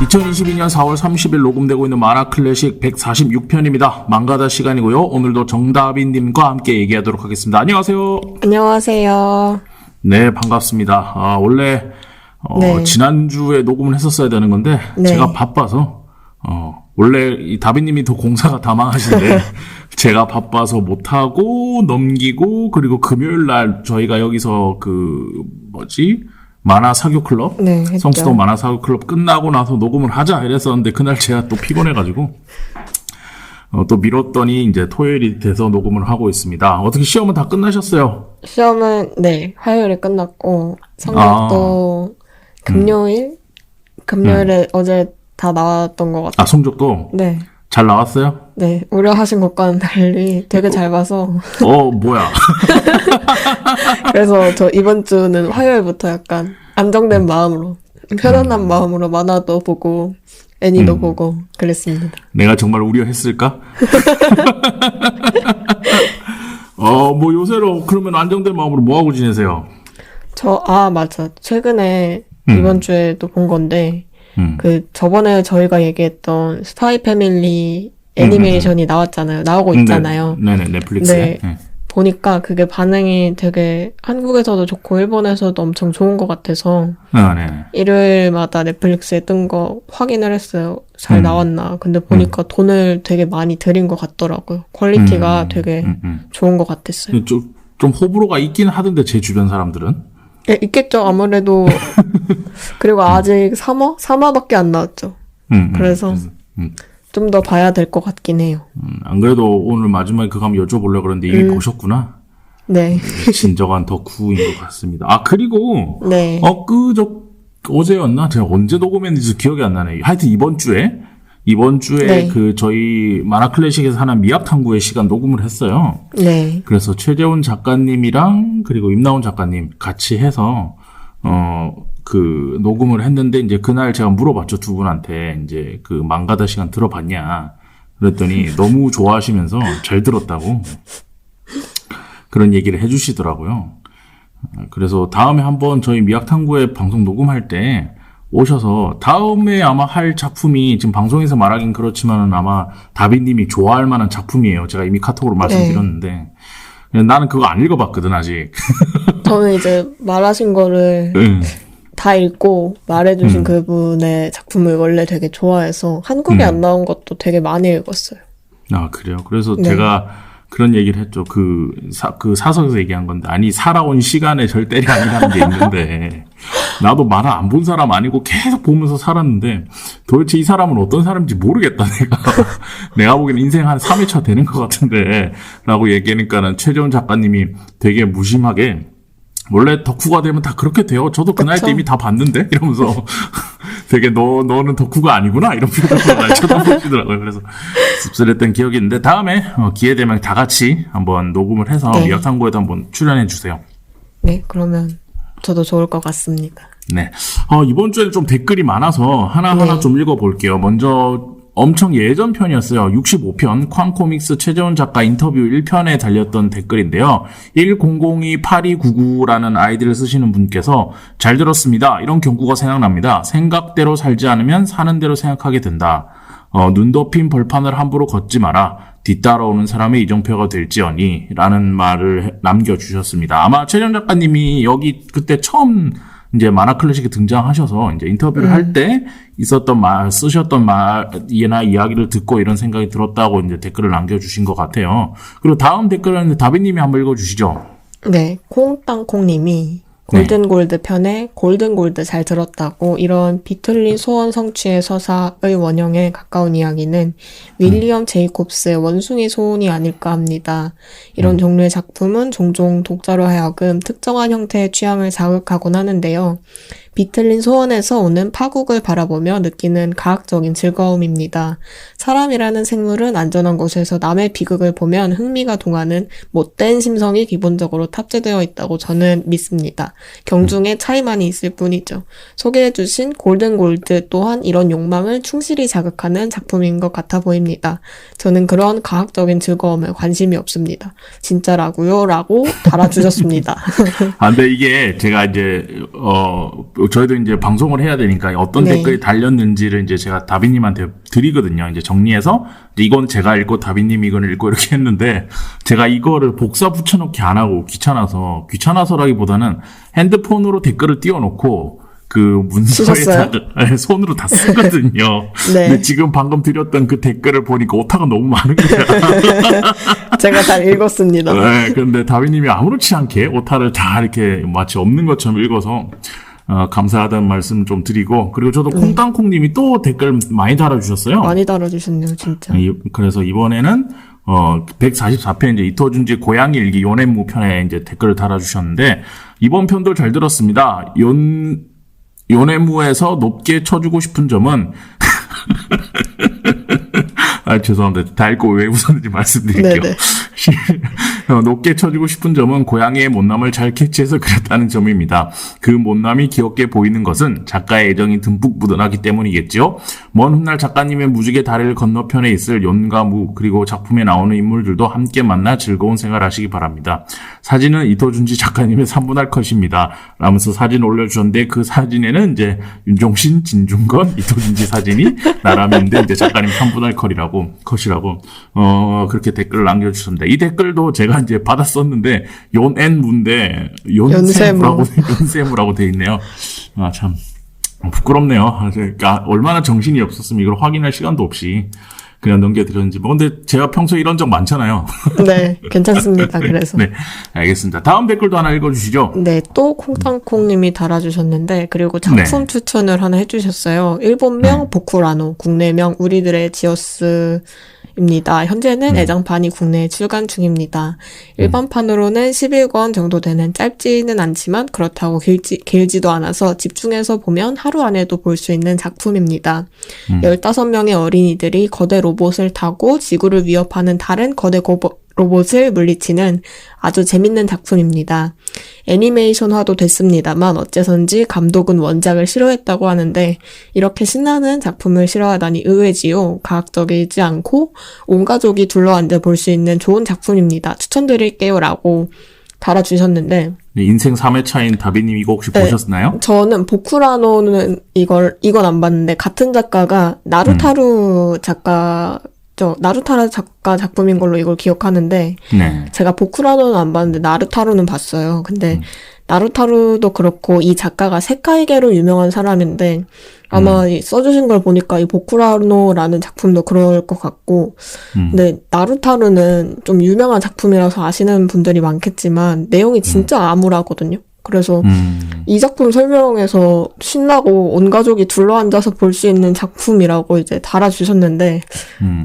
2022년 4월 30일 녹음되고 있는 만화클래식 146편입니다. 망가다 시간이고요. 오늘도 정다빈님과 함께 얘기하도록 하겠습니다. 안녕하세요. 안녕하세요. 네, 반갑습니다. 원래 네. 지난주에 녹음을 했었어야 되는 건데 네. 제가 바빠서 원래 이 다빈님이 더 공사가 다 망하신데 제가 바빠서 못하고 넘기고, 그리고 금요일 날 저희가 여기서 만화 사교 클럽, 네, 했죠. 성수동 만화 사교 클럽 끝나고 나서 녹음을 하자 이랬었는데 그날 제가 또 피곤해가지고 또 미뤘더니 이제 토요일이 돼서 녹음을 하고 있습니다. 어떻게 시험은 다 끝나셨어요? 시험은 네, 화요일에 끝났고 성적도 금요일에 어제 다 나왔던 것 같아요. 성적도 네. 잘 나왔어요? 네, 우려하신 것과는 달리 되게 잘 봐서 뭐야. 그래서 저 이번 주는 화요일부터 약간 안정된 마음으로, 편안한 마음으로 만화도 보고 애니도 보고 그랬습니다. 내가 정말 우려했을까? 요새로 그러면 안정된 마음으로 뭐 하고 지내세요? 맞아. 최근에 이번 주에도 본 건데 저번에 저희가 얘기했던 스파이 패밀리 애니메이션이 나오고 있잖아요. 네네, 넷플릭스에. 네. 보니까 그게 반응이 되게 한국에서도 좋고 일본에서도 엄청 좋은 것 같아서 네. 일요일마다 넷플릭스에 뜬 거 확인을 했어요. 잘 나왔나. 근데 보니까 돈을 되게 많이 들인 것 같더라고요. 퀄리티가 되게 좋은 것 같았어요. 좀 호불호가 있긴 하던데, 제 주변 사람들은. 네, 있겠죠. 아무래도. 그리고 아직 3화밖에 안 나왔죠. 그래서 좀 더 봐야 될 것 같긴 해요. 안 그래도 오늘 마지막에 그거 한번 여쭤보려고 그러는데 이미 보셨구나? 네. 진정한 덕후인 것 같습니다. 그리고 네. 어제였나? 제가 언제 녹음했는지 기억이 안 나네. 하여튼 이번 주에 네. 저희 만화클래식에서 하는 미학탐구의 시간 녹음을 했어요. 네. 그래서 최재훈 작가님이랑 그리고 임나온 작가님 같이 해서 녹음을 했는데, 이제 그날 제가 물어봤죠, 두 분한테. 이제 망가다 시간 들어봤냐. 그랬더니 너무 좋아하시면서 잘 들었다고. 그런 얘기를 해주시더라고요. 그래서 다음에 한번 저희 미학탐구의 방송 녹음할 때 오셔서, 다음에 아마 할 작품이 지금 방송에서 말하긴 그렇지만은 아마 다빈님이 좋아할 만한 작품이에요. 제가 이미 카톡으로 말씀드렸는데. 나는 그거 안 읽어봤거든, 아직. 저는 이제 말하신 거를 다 읽고 말해주신 그분의 작품을 원래 되게 좋아해서 한국에 안 나온 것도 되게 많이 읽었어요. 그래요? 그래서 네. 제가 그런 얘기를 했죠. 사석에서 얘기한 건데, 살아온 시간의 절대리 아니라는 게 있는데, 나도 만화 안 본 사람 아니고 계속 보면서 살았는데, 도대체 이 사람은 어떤 사람인지 모르겠다, 내가. 내가 보기엔 인생 한 3회차 되는 것 같은데, 라고 얘기하니까는 최재훈 작가님이 되게 무심하게, 원래 덕후가 되면 다 그렇게 돼요. 저도 그 나이 때 이미 다 봤는데? 이러면서 되게 너는 덕후가 아니구나? 이런 표정으로 날 쳐다보시더라고요. 그래서 씁쓸했던 기억이 있는데, 다음에 기회 되면 다 같이 한번 녹음을 해서 네. 미학탐구에도 한번 출연해 주세요. 네, 그러면 저도 좋을 것 같습니다. 네. 이번 주에는 좀 댓글이 많아서 하나하나 네. 좀 읽어볼게요. 먼저 엄청 예전 편이었어요. 65편 쾅코믹스 최재훈 작가 인터뷰 1편에 달렸던 댓글인데요. 10028299라는 아이디를 쓰시는 분께서 잘 들었습니다. 이런 경구가 생각납니다. 생각대로 살지 않으면 사는 대로 생각하게 된다. 눈 덮인 벌판을 함부로 걷지 마라. 뒤따라오는 사람의 이정표가 될지어니 라는 말을 남겨주셨습니다. 아마 최재훈 작가님이 여기 그때 처음 이제 만화클래식에 등장하셔서 이제 인터뷰를 할 때 쓰셨던 말이나 이야기를 듣고 이런 생각이 들었다고 이제 댓글을 남겨주신 것 같아요. 그리고 다음 댓글은 다빈님이 한번 읽어주시죠. 네, 콩땅콩님이 골든골드 편에 골든골드 잘 들었다고, 이런 비틀린 소원 성취의 서사의 원형에 가까운 이야기는 윌리엄 제이콥스의 원숭이 소원이 아닐까 합니다. 이런 종류의 작품은 종종 독자로 하여금 특정한 형태의 취향을 자극하곤 하는데요. 비틀린 소원에서 오는 파국을 바라보며 느끼는 과학적인 즐거움입니다. 사람이라는 생물은 안전한 곳에서 남의 비극을 보면 흥미가 동하는 못된 심성이 기본적으로 탑재되어 있다고 저는 믿습니다. 경중의 차이만이 있을 뿐이죠. 소개해주신 골든골드 또한 이런 욕망을 충실히 자극하는 작품인 것 같아 보입니다. 저는 그런 과학적인 즐거움에 관심이 없습니다. 진짜라고요? 라고 달아주셨습니다. 근데 이게 제가 이제 저희도 이제 방송을 해야 되니까 어떤 네. 댓글이 달렸는지를 이제 제가 다비님한테 드리거든요. 이제 정리해서 이제 이건 제가 읽고 다비님 이건 읽고 이렇게 했는데 제가 이거를 복사 붙여넣기 안 하고 귀찮아서라기보다는 핸드폰으로 댓글을 띄워놓고 그 문서에다가 손으로 다 쓰거든요. 네. 근데 지금 방금 드렸던 그 댓글을 보니까 오타가 너무 많은 거야. 제가 잘 읽었습니다. 네, 근데 다비님이 아무렇지 않게 오타를 다 이렇게 마치 없는 것처럼 읽어서 감사하다는 말씀 좀 드리고, 그리고 저도 콩땅콩님이 또 댓글 많이 달아주셨어요. 많이 달아주셨네요, 진짜. 그래서 이번에는 144편 이제 이토준지 고양이 일기 요네무 편에 이제 댓글을 달아주셨는데, 이번 편도 잘 들었습니다. 요네무에서 높게 쳐주고 싶은 점은 죄송합니다. 다 읽고 왜 웃었는지 말씀드릴게요. 네네. 높게 쳐주고 싶은 점은 고양이의 못남을 잘 캐치해서 그렸다는 점입니다. 그 못남이 귀엽게 보이는 것은 작가의 애정이 듬뿍 묻어나기 때문이겠지요. 먼 훗날 작가님의 무지개 다리를 건너편에 있을 연과 무, 그리고 작품에 나오는 인물들도 함께 만나 즐거운 생활하시기 바랍니다. 사진은 이토준지 작가님의 3분할 컷입니다. 라면서 사진 올려주셨는데, 그 사진에는 이제 윤종신, 진중건, 이토준지 사진이 나란히 있는데 이제 작가님 3분할 컷이라고 그렇게 댓글을 남겨주셨습니다. 이 댓글도 제가 이제 받았었는데 연무인데 연세무라고 돼 있네요. 참 부끄럽네요. 그러니까 얼마나 정신이 없었으면 이걸 확인할 시간도 없이 그냥 넘겨드렸는지. 근데 제가 평소에 이런 적 많잖아요. 네, 괜찮습니다. 그래서. 네, 알겠습니다. 다음 댓글도 하나 읽어주시죠. 네, 또 콩땅콩님이 달아주셨는데, 그리고 작품 추천을 하나 해주셨어요. 일본명 보쿠라노, 국내명 우리들의 지어스입니다. 현재는 애장판이 국내에 출간 중입니다. 일반판으로는 11권 정도 되는, 짧지는 않지만 그렇다고 길지도 않아서 집중해서 보면 하루 안에도 볼 수 있는 작품입니다. 15명의 어린이들이 거대 로봇을 타고 지구를 위협하는 다른 거대 로봇을 물리치는 아주 재밌는 작품입니다. 애니메이션화도 됐습니다만 어째선지 감독은 원작을 싫어했다고 하는데, 이렇게 신나는 작품을 싫어하다니 의외지요. 과학적이지 않고 온 가족이 둘러앉아 볼 수 있는 좋은 작품입니다. 추천드릴게요. 라고 달아주셨는데, 네, 인생 3회 차인 다비님 이거 혹시 보셨나요? 저는 보쿠라노는 이건 안 봤는데, 같은 작가가 나루타루 작가 작품인 걸로 이걸 기억하는데, 네. 제가 보쿠라노는 안 봤는데 나루타루는 봤어요. 근데 나루타루도 그렇고 이 작가가 세카이게로 유명한 사람인데, 아마 써주신 걸 보니까 이 보쿠라노라는 작품도 그럴 것 같고, 근데 나루타루는 좀 유명한 작품이라서 아시는 분들이 많겠지만 내용이 진짜 암울하거든요. 그래서 이 작품 설명에서 신나고 온 가족이 둘러앉아서 볼 수 있는 작품이라고 이제 달아주셨는데,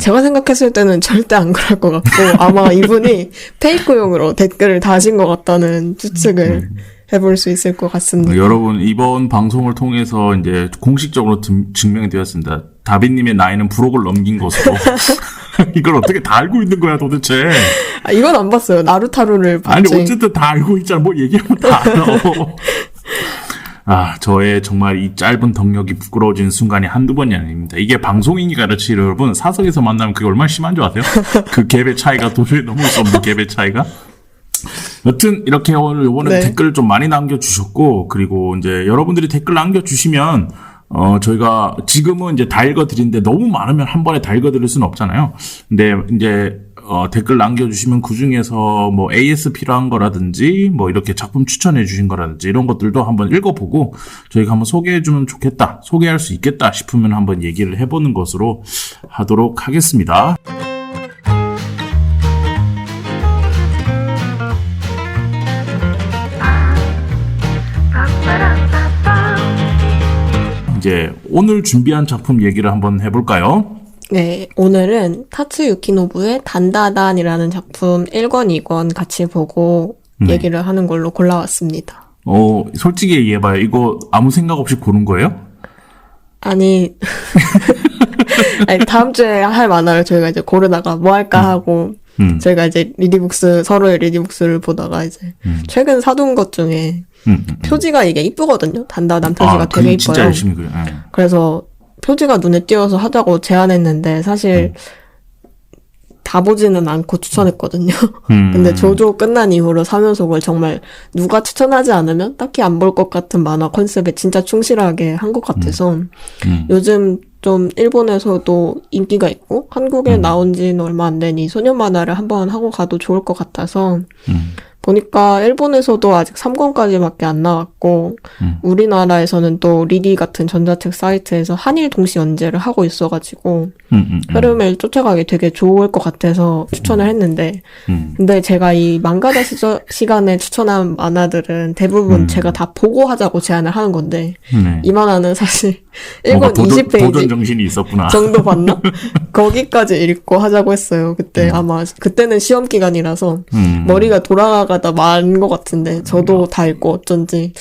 제가 생각했을 때는 절대 안 그럴 것 같고, 아마 이분이 페이크용으로 댓글을 다신 것 같다는 추측을 해볼 수 있을 것 같습니다. 여러분, 이번 방송을 통해서 이제 공식적으로 증명이 되었습니다. 다비님의 나이는 불혹을 넘긴 것으로. 이걸 어떻게 다 알고 있는 거야, 도대체. 이건 안 봤어요. 나루타루를 봤지. 아니, 어쨌든 다 알고 있잖아. 뭐 얘기하면 다 알아. 저의 정말 이 짧은 덕력이 부끄러워지는 순간이 한두 번이 아닙니다. 이게 방송인이 가르치는, 여러분, 사석에서 만나면 그게 얼마나 심한 줄 아세요? 그 갭의 차이가 도저히 넘을 수 없는 갭의 차이가. 여튼 이렇게 오늘 요번에 댓글을 좀 많이 남겨주셨고, 그리고 이제 여러분들이 댓글 남겨주시면 저희가 지금은 이제 다 읽어드리는데, 너무 많으면 한 번에 다 읽어드릴 수는 없잖아요. 근데 이제 댓글 남겨주시면 그 중에서 뭐 AS 필요한 거라든지, 뭐 이렇게 작품 추천해 주신 거라든지 이런 것들도 한번 읽어보고 저희가 한번 소개해주면 좋겠다, 소개할 수 있겠다 싶으면 한번 얘기를 해보는 것으로 하도록 하겠습니다. 이제 오늘 준비한 작품 얘기를 한번 해볼까요? 네, 오늘은 타츠 유키노부의 단다단이라는 작품 1권, 2권 같이 보고 얘기를 하는 걸로 골라왔습니다. 솔직히 얘기해봐요. 이거 아무 생각 없이 고른 거예요? 아니, 다음 주에 할 만화를 저희가 이제 고르다가 뭐 할까 하고, 저희가 이제 서로의 리디북스를 보다가 이제 최근 사둔 것 중에 표지가 이게 이쁘거든요. 단다단 표지가 되게 이뻐요. 진짜 열심히 그래요. 그래서 표지가 눈에 띄어서 하자고 제안했는데, 사실 다 보지는 않고 추천했거든요. 근데 조조 끝난 이후로 3연속을 정말 누가 추천하지 않으면 딱히 안 볼 것 같은 만화 컨셉에 진짜 충실하게 한 것 같아서 요즘 좀 일본에서도 인기가 있고 한국에 나온 지는 얼마 안 된 이 소년 만화를 한번 하고 가도 좋을 것 같아서 보니까 일본에서도 아직 3권까지밖에 안 나왔고 우리나라에서는 또 리디 같은 전자책 사이트에서 한일 동시 연재를 하고 있어가지고 흐름을 쫓아가기 되게 좋을 것 같아서 추천을 했는데 근데 제가 이 망가자 시간에 추천한 만화들은 대부분 제가 다 보고 하자고 제안을 하는 건데 이 만화는 사실 1권 20페이지 도전 정신이 있었구나. 정도 봤나? 거기까지 읽고 하자고 했어요. 그때 아마 그때는 시험 기간이라서 머리가 돌아가다 만 것 같은데 저도 다 읽고 어쩐지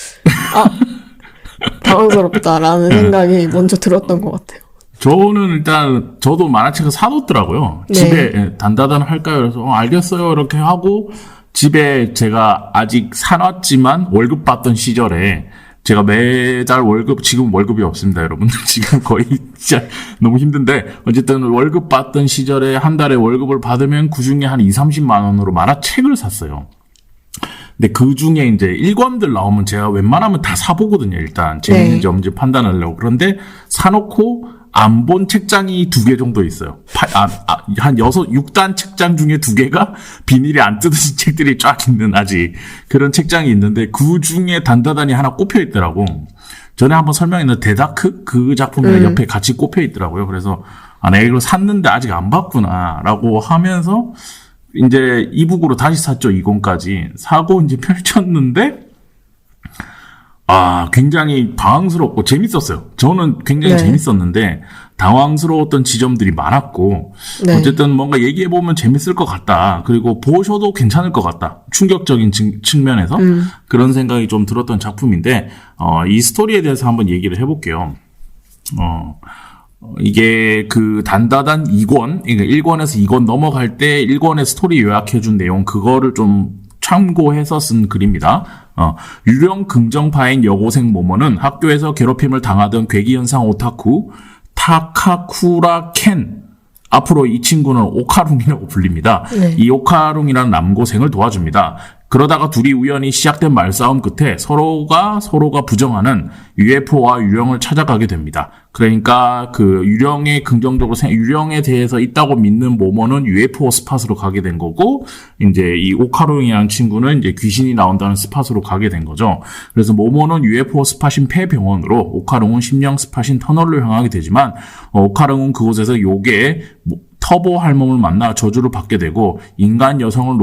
당황스럽다라는 생각이 먼저 들었던 것 같아요. 저는 일단 저도 만화책을 사뒀더라고요. 네. 집에 단다단 할까요? 그래서 알겠어요 이렇게 하고 집에 제가 아직 사놨지만 월급 받던 시절에 제가 매달 지금 월급이 없습니다, 여러분. 지금 거의 진짜 너무 힘든데, 어쨌든 월급 받던 시절에 한 달에 월급을 받으면 그 중에 한 30만 원으로 만화책을 샀어요. 근데 그 중에 이제 1권들 나오면 제가 웬만하면 다 사보거든요, 일단. 재밌는지 없는지 판단하려고. 그런데 사놓고 안 본 책장이 2개 정도 있어요. 한 6단 책장 중에 2개가 비닐이 안 뜯어진 책들이 쫙 있는 아직 그런 책장이 있는데 그 중에 단다단이 하나 꼽혀 있더라고. 전에 한번 설명했는데 데다크 그 작품이 옆에 같이 꼽혀 있더라고요. 그래서 내가 이걸 샀는데 아직 안 봤구나라고 하면서 이제 이북으로 다시 샀죠. 2권까지 사고 이제 펼쳤는데 굉장히 당황스럽고 재밌었어요. 저는 굉장히 재밌었는데 당황스러웠던 지점들이 많았고 어쨌든 뭔가 얘기해보면 재밌을 것 같다. 그리고 보셔도 괜찮을 것 같다. 충격적인 측면에서 그런 생각이 좀 들었던 작품인데 이 스토리에 대해서 한번 얘기를 해볼게요. 이게 그 단다단 2권, 그러니까 1권에서 2권 넘어갈 때 1권의 스토리 요약해준 내용 그거를 좀 참고해서 쓴 글입니다. 유령 긍정파인 여고생 모모는 학교에서 괴롭힘을 당하던 괴기현상 오타쿠 타카쿠라 켄, 앞으로 이 친구는 오카룽이라고 불립니다. 이 오카룽이라는 남고생을 도와줍니다. 그러다가 둘이 우연히 시작된 말싸움 끝에 서로가 부정하는 UFO와 유령을 찾아가게 됩니다. 그러니까 그 유령에 유령에 대해서 있다고 믿는 모모는 UFO 스팟으로 가게 된 거고, 이제 이 오카룽이라는 친구는 이제 귀신이 나온다는 스팟으로 가게 된 거죠. 그래서 모모는 UFO 스팟인 폐병원으로, 오카룽은 심령 스팟인 터널로 향하게 되지만, 오카룽은 그곳에서 요괴 터보 할멈을 만나 저주를 받게 되고 인간 여성을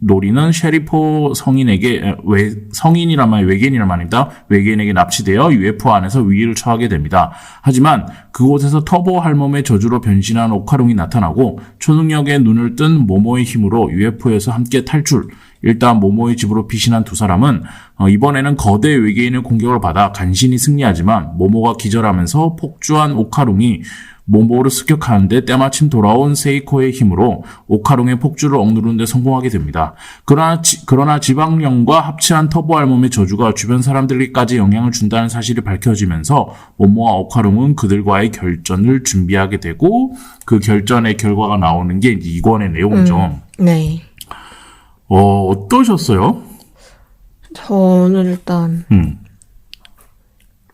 노리는 셰리포 성인이란 말이 외계인이란 말입니다. 외계인에게 납치되어 UFO 안에서 위기를 처하게 됩니다. 하지만 그곳에서 터보 할멈의 저주로 변신한 오카룽이 나타나고 초능력에 눈을 뜬 모모의 힘으로 UFO에서 함께 탈출. 일단 모모의 집으로 피신한 두 사람은 이번에는 거대 외계인의 공격을 받아 간신히 승리하지만 모모가 기절하면서 폭주한 오카룽이 모모를 습격하는데 때마침 돌아온 세이코의 힘으로 오카룽의 폭주를 억누르는 데 성공하게 됩니다. 그러나 지방령과 합치한 터보 할멈의 저주가 주변 사람들에게까지 영향을 준다는 사실이 밝혀지면서 모모와 오카룽은 그들과의 결전을 준비하게 되고 그 결전의 결과가 나오는 게 이제 2권의 내용이죠. 네. 어떠셨어요? 저는 일단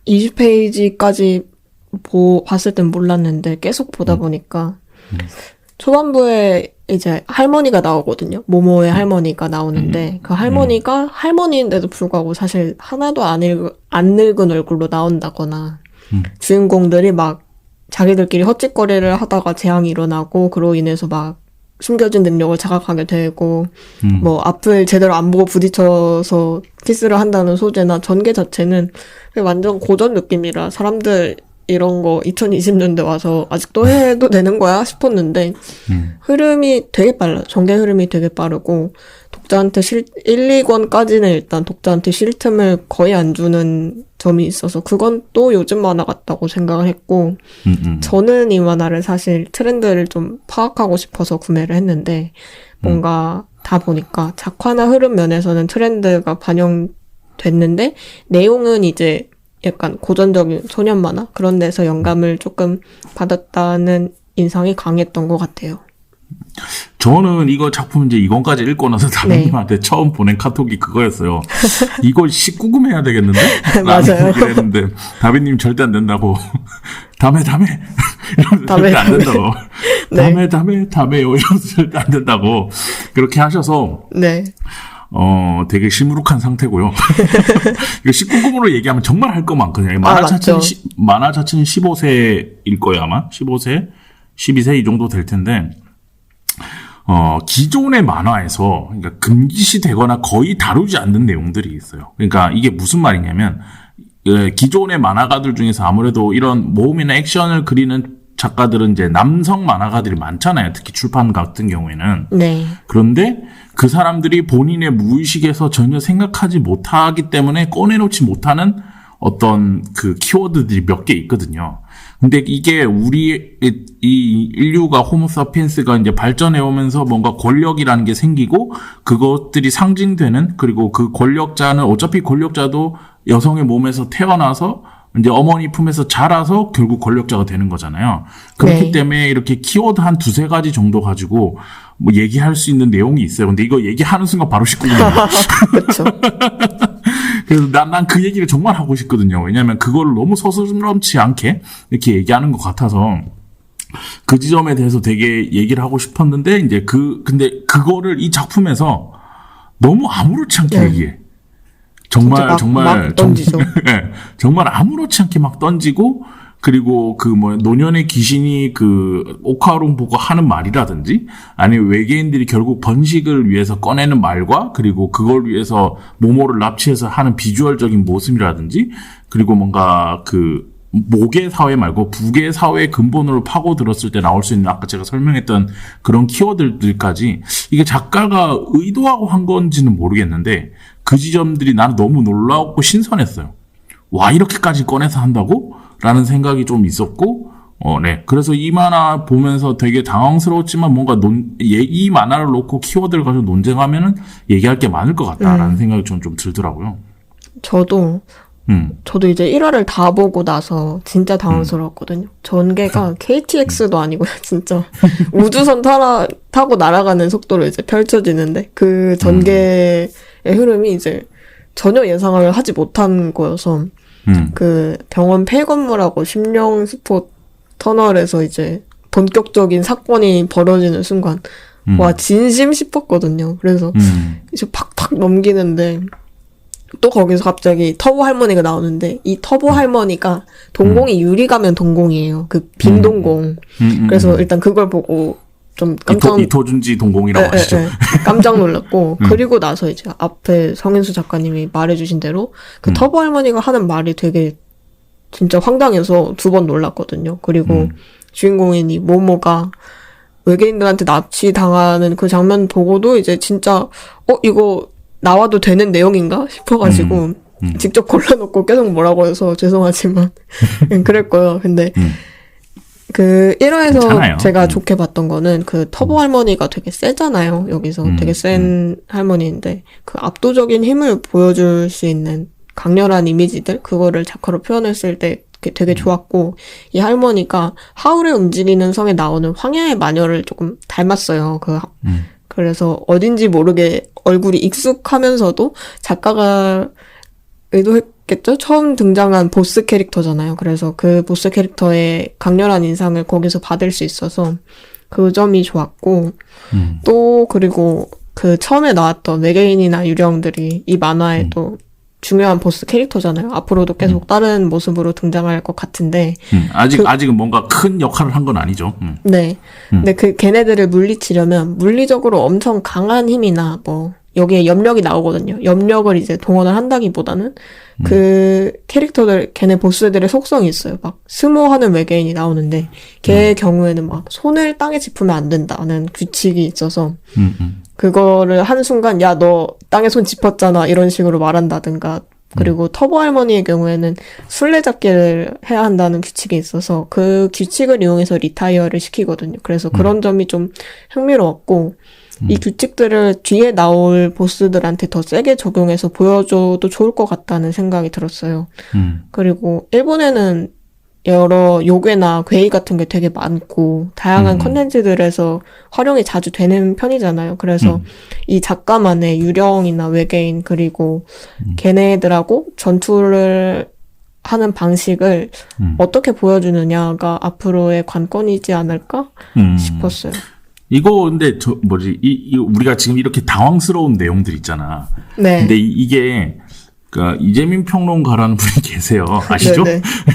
20페이지까지 봤을 땐 몰랐는데 계속 보다 보니까 초반부에 이제 할머니가 나오거든요. 모모의 할머니가 나오는데 그 할머니가 할머니인데도 불구하고 사실 하나도 안 늙은 얼굴로 나온다거나 주인공들이 막 자기들끼리 헛짓거리를 하다가 재앙이 일어나고 그로 인해서 막 숨겨진 능력을 자각하게 되고 뭐 앞을 제대로 안 보고 부딪혀서 키스를 한다는 소재나 전개 자체는 완전 고전 느낌이라 사람들 이런 거 2020년대 와서 아직도 해도 되는 거야 싶었는데 흐름이 되게 빨라요. 전개 흐름이 되게 빠르고 독자한테 1, 2권까지는 일단 독자한테 쉴 틈을 거의 안 주는 점이 있어서 그건 또 요즘 만화 같다고 생각을 했고 저는 이 만화를 사실 트렌드를 좀 파악하고 싶어서 구매를 했는데 뭔가 다 보니까 작화나 흐름 면에서는 트렌드가 반영됐는데 내용은 이제 약간 고전적인 소년 만화 그런 데서 영감을 조금 받았다는 인상이 강했던 것 같아요. 저는 이거 작품 이제 이권까지 읽고 나서 다빈님한테 처음 보낸 카톡이 그거였어요. 이거 19금 해야 되겠는데? 맞아요. 그랬는데 다빈님 절대 안 된다고. 다음에 이러면서 다음에, 절대 안 된다고. 네. 다음에요 이러면서 절대 안 된다고 그렇게 하셔서 네. 되게 시무룩한 상태고요. 이거 19금으로 얘기하면 정말 할 거 많거든요. 만화 자체는 15세일 거예요, 아마. 15세, 12세 이 정도 될 텐데, 기존의 만화에서, 그러니까 금기시 되거나 거의 다루지 않는 내용들이 있어요. 그러니까 이게 무슨 말이냐면, 기존의 만화가들 중에서 아무래도 이런 모험이나 액션을 그리는 작가들은 이제 남성 만화가들이 많잖아요. 특히 출판 같은 경우에는. 네. 그런데 그 사람들이 본인의 무의식에서 전혀 생각하지 못하기 때문에 꺼내놓지 못하는 어떤 그 키워드들이 몇 개 있거든요. 근데 이게 이 인류가 호모사피엔스가 이제 발전해 오면서 뭔가 권력이라는 게 생기고 그것들이 상징되는 그리고 그 권력자는 어차피 권력자도 여성의 몸에서 태어나서 이제 어머니 품에서 자라서 결국 권력자가 되는 거잖아요. 그렇기 네. 때문에 이렇게 키워드 한 두세 가지 정도 가지고 뭐 얘기할 수 있는 내용이 있어요. 근데 이거 얘기하는 순간 바로 19금이에요. 그렇죠. 그래서 난 그 얘기를 정말 하고 싶거든요. 왜냐하면 그걸 너무 서슴럼치 않게 이렇게 얘기하는 것 같아서 그 지점에 대해서 되게 얘기를 하고 싶었는데 이제 근데 그거를 이 작품에서 너무 아무렇지 않게 얘기해. 정말 던지죠. 네, 정말 아무렇지 않게 막 던지고 그리고 노년의 귀신이 오카롱 보고 하는 말이라든지 아니면 외계인들이 결국 번식을 위해서 꺼내는 말과 그리고 그걸 위해서 모모를 납치해서 하는 비주얼적인 모습이라든지 그리고 뭔가 모계 사회 말고 부계 사회의 근본으로 파고들었을 때 나올 수 있는 아까 제가 설명했던 그런 키워드들까지 이게 작가가 의도하고 한 건지는 모르겠는데 그 지점들이 나는 너무 놀라웠고 신선했어요. 와, 이렇게까지 꺼내서 한다고? 라는 생각이 좀 있었고, 네. 그래서 이 만화 보면서 되게 당황스러웠지만 뭔가 이 만화를 놓고 키워드를 가지고 논쟁하면은 얘기할 게 많을 것 같다라는 생각이 좀 들더라고요. 저도 이제 1화를 다 보고 나서 진짜 당황스러웠거든요. 전개가 KTX도 아니고요, 진짜. 우주선 타고 날아가는 속도로 이제 펼쳐지는데, 그 전개의 흐름이 이제 전혀 예상을 하지 못한 거여서, 그 병원 폐건물하고 심령 스포 터널에서 이제 본격적인 사건이 벌어지는 순간, 와, 진심 싶었거든요. 그래서 이제 팍팍 넘기는데, 또 거기서 갑자기 터보 할머니가 나오는데 이 터보 할머니가 동공이 유리 가면 동공이에요. 빈 동공. 그래서 일단 그걸 보고 좀 이토준지 동공이라고 하시죠. 깜짝 놀랐고 그리고 나서 이제 앞에 성인수 작가님이 말해주신 대로 그 터보 할머니가 하는 말이 되게 진짜 황당해서 2번 놀랐거든요. 그리고 주인공인 이 모모가 외계인들한테 납치당하는 그 장면 보고도 이제 진짜 이거 나와도 되는 내용인가 싶어가지고 직접 골라놓고 계속 뭐라고 해서 죄송하지만 그랬고요. 근데 그 1화에서 괜찮아요. 제가 좋게 봤던 거는 그 터보 할머니가 되게 세잖아요. 여기서 되게 센 할머니인데 그 압도적인 힘을 보여줄 수 있는 강렬한 이미지들 그거를 작화로 표현했을 때 되게 좋았고 이 할머니가 하울의 움직이는 성에 나오는 황야의 마녀를 조금 닮았어요. 그래서 어딘지 모르게 얼굴이 익숙하면서도 작가가 의도했겠죠? 처음 등장한 보스 캐릭터잖아요. 그래서 그 보스 캐릭터의 강렬한 인상을 거기서 받을 수 있어서 그 점이 좋았고 또 그리고 그 처음에 나왔던 외계인이나 유령들이 이 만화에 또 중요한 보스 캐릭터잖아요. 앞으로도 계속 다른 모습으로 등장할 것 같은데. 아직은 뭔가 큰 역할을 한 건 아니죠. 네. 근데 걔네들을 물리치려면 물리적으로 엄청 강한 힘이나 여기에 염력이 나오거든요. 염력을 이제 동원을 한다기보다는 그 캐릭터들, 걔네 보스들의 속성이 있어요. 막 스모하는 외계인이 나오는데 걔의 경우에는 막 손을 땅에 짚으면 안 된다는 규칙이 있어서 그거를 한순간 야, 너 땅에 손 짚었잖아 이런 식으로 말한다든가 그리고 터보 할머니의 경우에는 술래잡기를 해야 한다는 규칙이 있어서 그 규칙을 이용해서 리타이어를 시키거든요. 그래서 그런 점이 좀 흥미로웠고 이 규칙들을 뒤에 나올 보스들한테 더 세게 적용해서 보여줘도 좋을 것 같다는 생각이 들었어요. 그리고 일본에는 여러 요괴나 괴이 같은 게 되게 많고 다양한 컨텐츠들에서 활용이 자주 되는 편이잖아요. 그래서 이 작가만의 유령이나 외계인 그리고 걔네들하고 전투를 하는 방식을 어떻게 보여주느냐가 앞으로의 관건이지 않을까 싶었어요. 이거 근데 우리가 지금 이렇게 당황스러운 내용들 있잖아. 네. 근데 이게 그러니까 이재민 평론가라는 분이 계세요. 아시죠?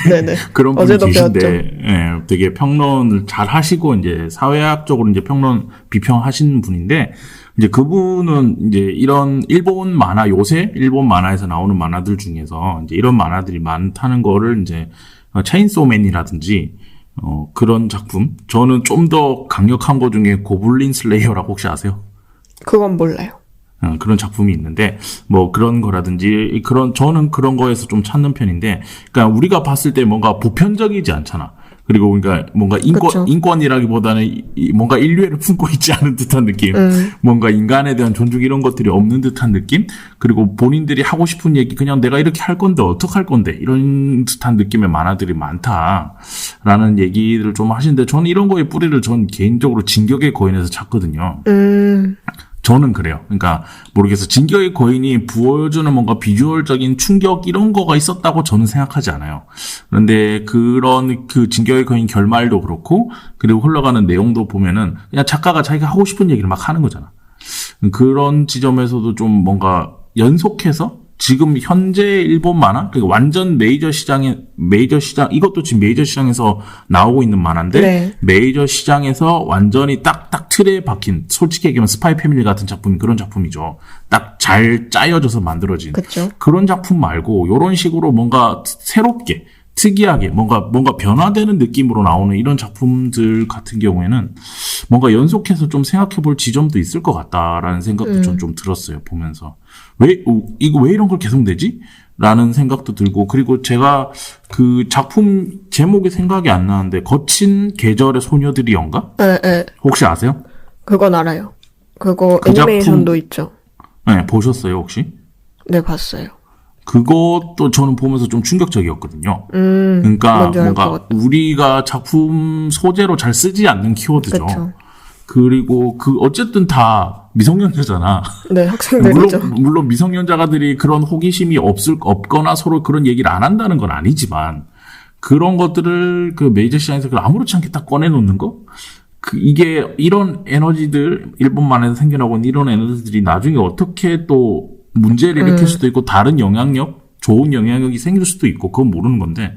네네. 그런 분이 어제도 계신데, 배웠죠. 예, 되게 평론을 잘 하시고 이제 사회학적으로 이제 평론 비평하시는 분인데, 이제 그분은 이제 이런 일본 만화 요새 일본 만화에서 나오는 만화들 중에서 이제 이런 만화들이 많다는 거를 이제 체인소맨이라든지 그런 작품, 저는 좀 더 강력한 거 중에 고블린 슬레이어라고 혹시 아세요? 그건 몰라요. 그런 작품이 있는데, 뭐 그런 거라든지, 저는 그런 거에서 좀 찾는 편인데, 그러니까 우리가 봤을 때 뭔가 보편적이지 않잖아. 그리고 그러니까 뭔가 그쵸. 인권이라기보다는 뭔가 인류애를 품고 있지 않은 듯한 느낌. 뭔가 인간에 대한 존중 이런 것들이 없는 듯한 느낌. 그리고 본인들이 하고 싶은 얘기, 그냥 내가 이렇게 할 건데, 어떡할 건데, 이런 듯한 느낌의 만화들이 많다라는 얘기를 좀 하시는데, 저는 이런 거의 뿌리를 전 개인적으로 진격의 거인에서 찾거든요. 저는 그래요. 그러니까 모르겠어. 진격의 거인이 보여주는 뭔가 비주얼적인 충격 이런 거가 있었다고 저는 생각하지 않아요. 그런데 그런 그 진격의 거인 결말도 그렇고 그리고 흘러가는 내용도 보면은 그냥 작가가 자기가 하고 싶은 얘기를 막 하는 거잖아. 그런 지점에서도 좀 뭔가 연속해서 지금 현재 일본 만화, 그러니까 완전 메이저 시장, 이것도 지금 메이저 시장에서 나오고 있는 만화인데, 네. 메이저 시장에서 완전히 딱딱 틀에 박힌, 솔직히 얘기하면 스파이 패밀리 같은 작품이 그런 작품이죠. 딱 잘 짜여져서 만들어진. 그쵸. 그런 작품 말고, 요런 식으로 뭔가 새롭게, 특이하게, 뭔가 변화되는 느낌으로 나오는 이런 작품들 같은 경우에는 뭔가 연속해서 좀 생각해 볼 지점도 있을 것 같다라는 생각도 좀 들었어요, 보면서. 왜 이런 걸 계속 내지? 라는 생각도 들고, 그리고 제가 그 작품 제목이 생각이 안 나는데, 거친 계절의 소녀들이연가? 네. 혹시 아세요? 그건 알아요. 그거 그 애니메이션도 있죠. 네, 보셨어요, 혹시? 네, 봤어요. 그것도 저는 보면서 좀 충격적이었거든요. 그러니까 뭔지 알 것 뭔가 같아. 우리가 작품 소재로 잘 쓰지 않는 키워드죠. 그쵸. 그리고 어쨌든 다 미성년자잖아. 네, 학생들이죠. 물론 미성년자가들이 그런 호기심이 없거나 서로 그런 얘기를 안 한다는 건 아니지만 그런 것들을 그 메이저 시장에서 아무렇지 않게 딱 꺼내놓는 거? 이게 이런 에너지들, 일본만에서 생겨나고 있는 이런 에너지들이 나중에 어떻게 또 문제를 일으킬 수도 있고 다른 영향력, 좋은 영향력이 생길 수도 있고 그건 모르는 건데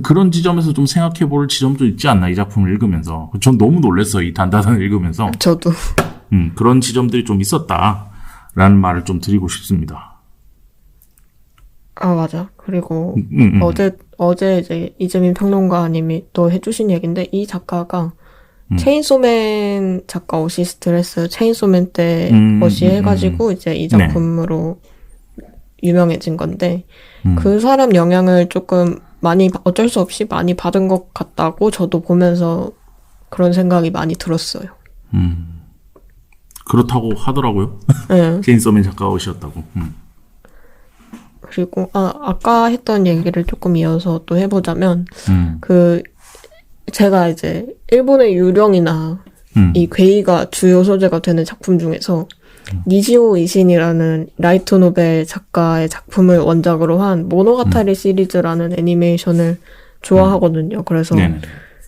그런 지점에서 좀 생각해 볼 지점도 있지 않나 이 작품을 읽으면서. 전 너무 놀랐어요. 이 단단을 읽으면서. 저도. 그런 지점들이 좀 있었다라는 말을 좀 드리고 싶습니다. 아, 맞아. 그리고 어제 이제 이재민 평론가님이 또 해주신 얘기인데 이 작가가 체인소맨 작가 어시스트를 했어요. 체인소맨 때 어시해가지고 이제 이 작품으로 유명해진 건데 그 사람 영향을 조금 많이 어쩔 수 없이 많이 받은 것 같다고 저도 보면서 그런 생각이 많이 들었어요. 그렇다고 하더라고요. 네. 체인소맨 작가가 오셨다고. 그리고 아까 했던 얘기를 조금 이어서 또 해보자면 제가 이제 일본의 유령이나 이 괴이가 주요 소재가 되는 작품 중에서 니시오 이신이라는 라이트 노벨 작가의 작품을 원작으로 한 모노가타리 시리즈라는 애니메이션을 좋아하거든요. 그래서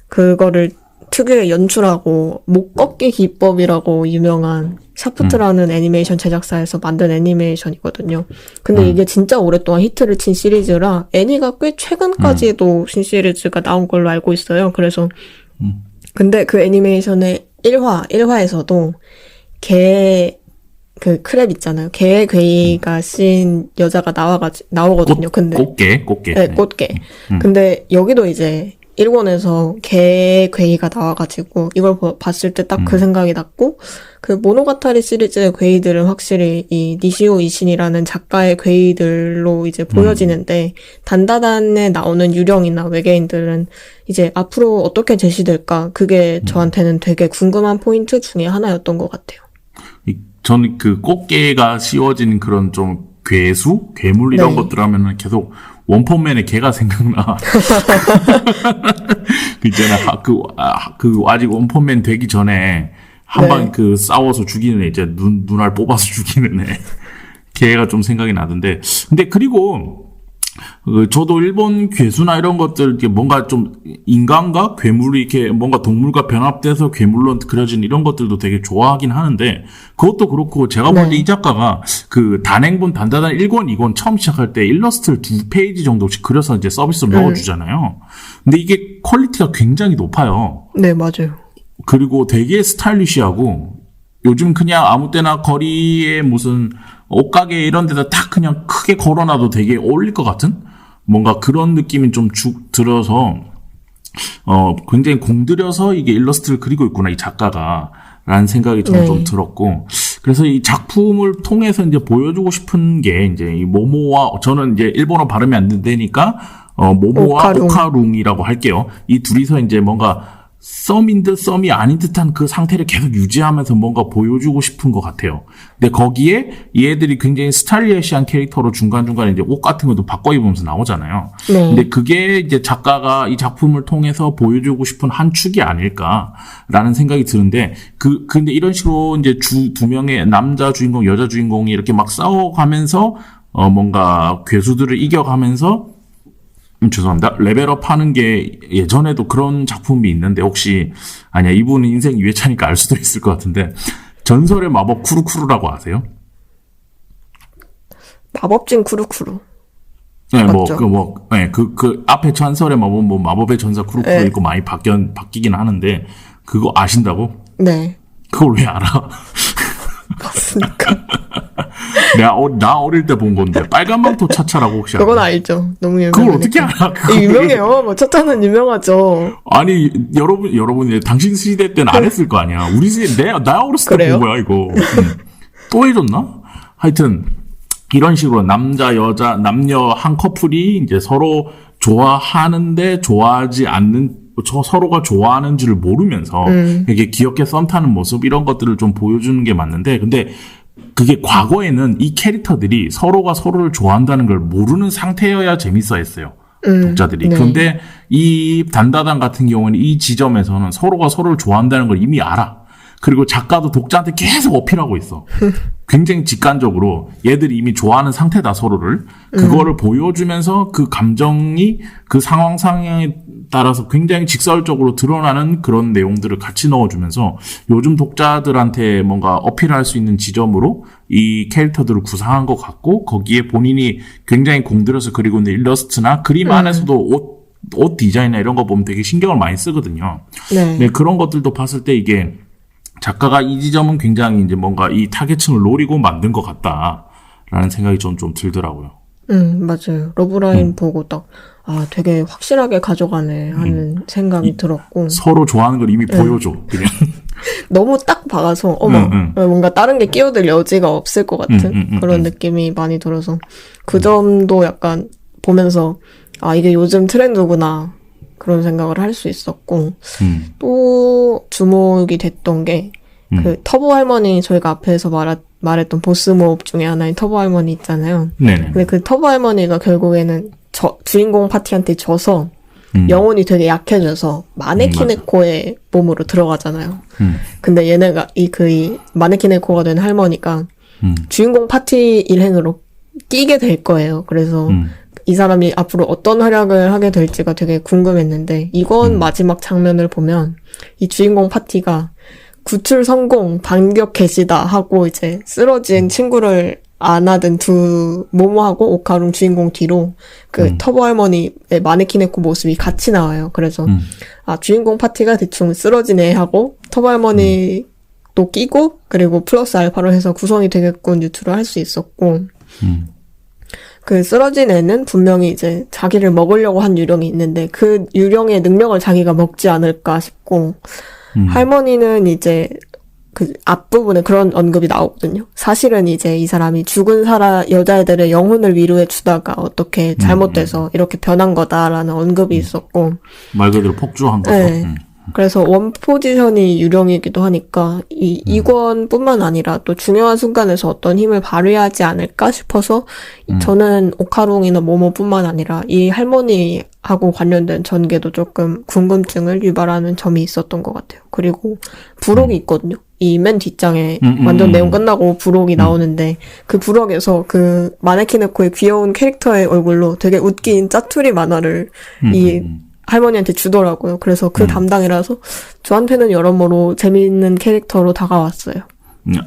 그거를 특유의 연출하고 목 꺾기 기법이라고 유명한 샤프트라는 애니메이션 제작사에서 만든 애니메이션이거든요. 근데 이게 진짜 오랫동안 히트를 친 시리즈라 애니가 꽤 최근까지도 신시리즈가 나온 걸로 알고 있어요. 그래서 근데 그 애니메이션의 1화에서도 그 크랩 있잖아요. 개의 괴이가 씬 여자가 나오거든요. 근데 꽃게. 네, 꽃게. 근데 여기도 이제 일본에서 개의 괴이가 나와가지고 이걸 봤을 때 딱 그 생각이 났고 그 모노가타리 시리즈의 괴이들은 확실히 이 니시오 이신이라는 작가의 괴이들로 이제 보여지는데 단다단에 나오는 유령이나 외계인들은 이제 앞으로 어떻게 제시될까 그게 저한테는 되게 궁금한 포인트 중에 하나였던 것 같아요. 저는 그 꽃게가 씌워진 그런 좀 괴수, 괴물 이런 네. 것들 하면은 계속 원펀맨의 개가 생각나. 그 있잖아, 아직 원펀맨 되기 전에 한 방 네. 그 싸워서 죽이는 애, 이제 눈알 뽑아서 죽이는 애. 걔가 좀 생각이 나던데. 근데 그리고 저도 일본 괴수나 이런 것들 이렇게 뭔가 좀 인간과 괴물이 이렇게 뭔가 동물과 변합돼서 괴물로 그려진 이런 것들도 되게 좋아하긴 하는데, 그것도 그렇고 제가 볼 때 이 작가가 그 단행본 단다단 1권, 2권 처음 시작할 때 일러스트를 2페이지 정도씩 그려서 이제 서비스로 넣어주잖아요. 근데 이게 퀄리티가 굉장히 높아요. 네, 맞아요. 그리고 되게 스타일리시하고, 요즘 그냥 아무 때나 거리에 무슨 옷가게 이런 데다 딱 그냥 크게 걸어놔도 되게 어울릴 것 같은 뭔가 그런 느낌이 좀 들어서 굉장히 공들여서 이게 일러스트를 그리고 있구나 이 작가가 라는 생각이 저는 좀 들었고, 그래서 이 작품을 통해서 이제 보여주고 싶은 게 이제 이 모모와, 저는 이제 일본어 발음이 안 되니까 모모와 오카룽이라고 할게요. 이 둘이서 이제 뭔가 썸인 듯 썸이 아닌 듯한 그 상태를 계속 유지하면서 뭔가 보여주고 싶은 것 같아요. 근데 거기에 얘들이 굉장히 스타일리시한 캐릭터로 중간중간에 이제 옷 같은 것도 바꿔 입으면서 나오잖아요. 네. 근데 그게 이제 작가가 이 작품을 통해서 보여주고 싶은 한 축이 아닐까라는 생각이 드는데, 근데 이런 식으로 이제 두 명의 남자 주인공, 여자 주인공이 이렇게 막 싸워가면서 뭔가 괴수들을 이겨가면서 죄송합니다. 레벨업 하는 게 예전에도 그런 작품이 있는데, 혹시, 아니야, 이분은 인생 2회차니까 알 수도 있을 것 같은데, 전설의 마법 쿠루쿠루라고 아세요? 마법진 쿠루쿠루. 네, 맞죠? 앞에 전설의 마법, 마법의 전사 쿠루쿠루 네. 있고 많이 바뀌긴 하는데, 그거 아신다고? 네. 그걸 왜 알아? 맞습니까? 나 어릴 때 본 건데, 빨간 망토 차차라고 혹시 알아요? 그건 알죠. 너무 유명해요. 그걸 어떻게 알아? 유명해요. 뭐 차차는 유명하죠. 아니, 여러분, 당신 시대 때는 안 했을 거 아니야. 우리 시대, 나 어렸을 때 그래요? 본 거야, 이거. 또 해줬나? 하여튼, 이런 식으로 남녀 한 커플이 이제 서로 좋아하는데 좋아하지 않는, 서로가 좋아하는 줄을 모르면서 이렇게 귀엽게 썸 타는 모습, 이런 것들을 좀 보여주는 게 맞는데, 근데 그게 과거에는 이 캐릭터들이 서로가 서로를 좋아한다는 걸 모르는 상태여야 재밌어 했어요. 독자들이. 네. 그런데 이 단다단 같은 경우는 이 지점에서는 서로가 서로를 좋아한다는 걸 이미 알아. 그리고 작가도 독자한테 계속 어필하고 있어. 굉장히 직관적으로 얘들이 이미 좋아하는 상태다, 서로를. 그거를 보여주면서 그 감정이 그 상황에 따라서 굉장히 직설적으로 드러나는 그런 내용들을 같이 넣어주면서 요즘 독자들한테 뭔가 어필할 수 있는 지점으로 이 캐릭터들을 구상한 것 같고, 거기에 본인이 굉장히 공들여서 그리고 있는 일러스트나 그림 안에서도 옷 디자인이나 이런 거 보면 되게 신경을 많이 쓰거든요. 네. 네, 그런 것들도 봤을 때 이게 작가가 이 지점은 굉장히 이제 뭔가 이 타겟층을 노리고 만든 것 같다라는 생각이 좀 들더라고요. 맞아요. 러브라인 보고 딱, 되게 확실하게 가져가네 하는 생각이 들었고. 서로 좋아하는 걸 이미 보여줘, 그냥. 너무 딱 박아서, 뭔가 다른 게 끼어들 여지가 없을 것 같은 그런 느낌이 많이 들어서. 그 점도 약간 보면서, 이게 요즘 트렌드구나. 그런 생각을 할 수 있었고, 또 주목이 됐던 게, 그 터보 할머니, 저희가 앞에서 말했던 보스 모업 중에 하나인 터보 할머니 있잖아요. 네네. 근데 그 터보 할머니가 결국에는 주인공 파티한테 져서 영혼이 되게 약해져서 마네키네코의 몸으로 들어가잖아요. 근데 얘네가 이 마네키네코가 된 할머니가 주인공 파티 일행으로 끼게 될 거예요. 그래서 이 사람이 앞으로 어떤 활약을 하게 될지가 되게 궁금했는데, 이건 마지막 장면을 보면 이 주인공 파티가 구출 성공, 반격 개시다 하고 이제 쓰러진 친구를 안아든 모모하고 오카룬 주인공 뒤로 그 터보 할머니의 마네키네코 모습이 같이 나와요. 그래서 주인공 파티가 대충 쓰러진 애하고 터보 할머니도 끼고, 그리고 플러스 알파로 해서 구성이 되게끔 유추를 할 수 있었고, 그 쓰러진 애는 분명히 이제 자기를 먹으려고 한 유령이 있는데 그 유령의 능력을 자기가 먹지 않을까 싶고, 할머니는 이제 그 앞부분에 그런 언급이 나오거든요. 사실은 이제 이 사람이 죽은 여자애들의 영혼을 위로해 주다가 어떻게 잘못돼서 이렇게 변한 거다라는 언급이 있었고. 말 그대로 폭주한 거죠. 네. 그래서 원 포지션이 유령이기도 하니까 이 이권뿐만 아니라 또 중요한 순간에서 어떤 힘을 발휘하지 않을까 싶어서 저는 오카롱이나 모모뿐만 아니라 이 할머니하고 관련된 전개도 조금 궁금증을 유발하는 점이 있었던 것 같아요. 그리고 부록이 있거든요. 이 맨 뒷장에 완전 내용 끝나고 부록이 나오는데 그 부록에서 그 마네키네코의 귀여운 캐릭터의 얼굴로 되게 웃긴 짜투리 만화를 이 할머니한테 주더라고요. 그래서 그 담당이라서 저한테는 여러모로 재미있는 캐릭터로 다가왔어요.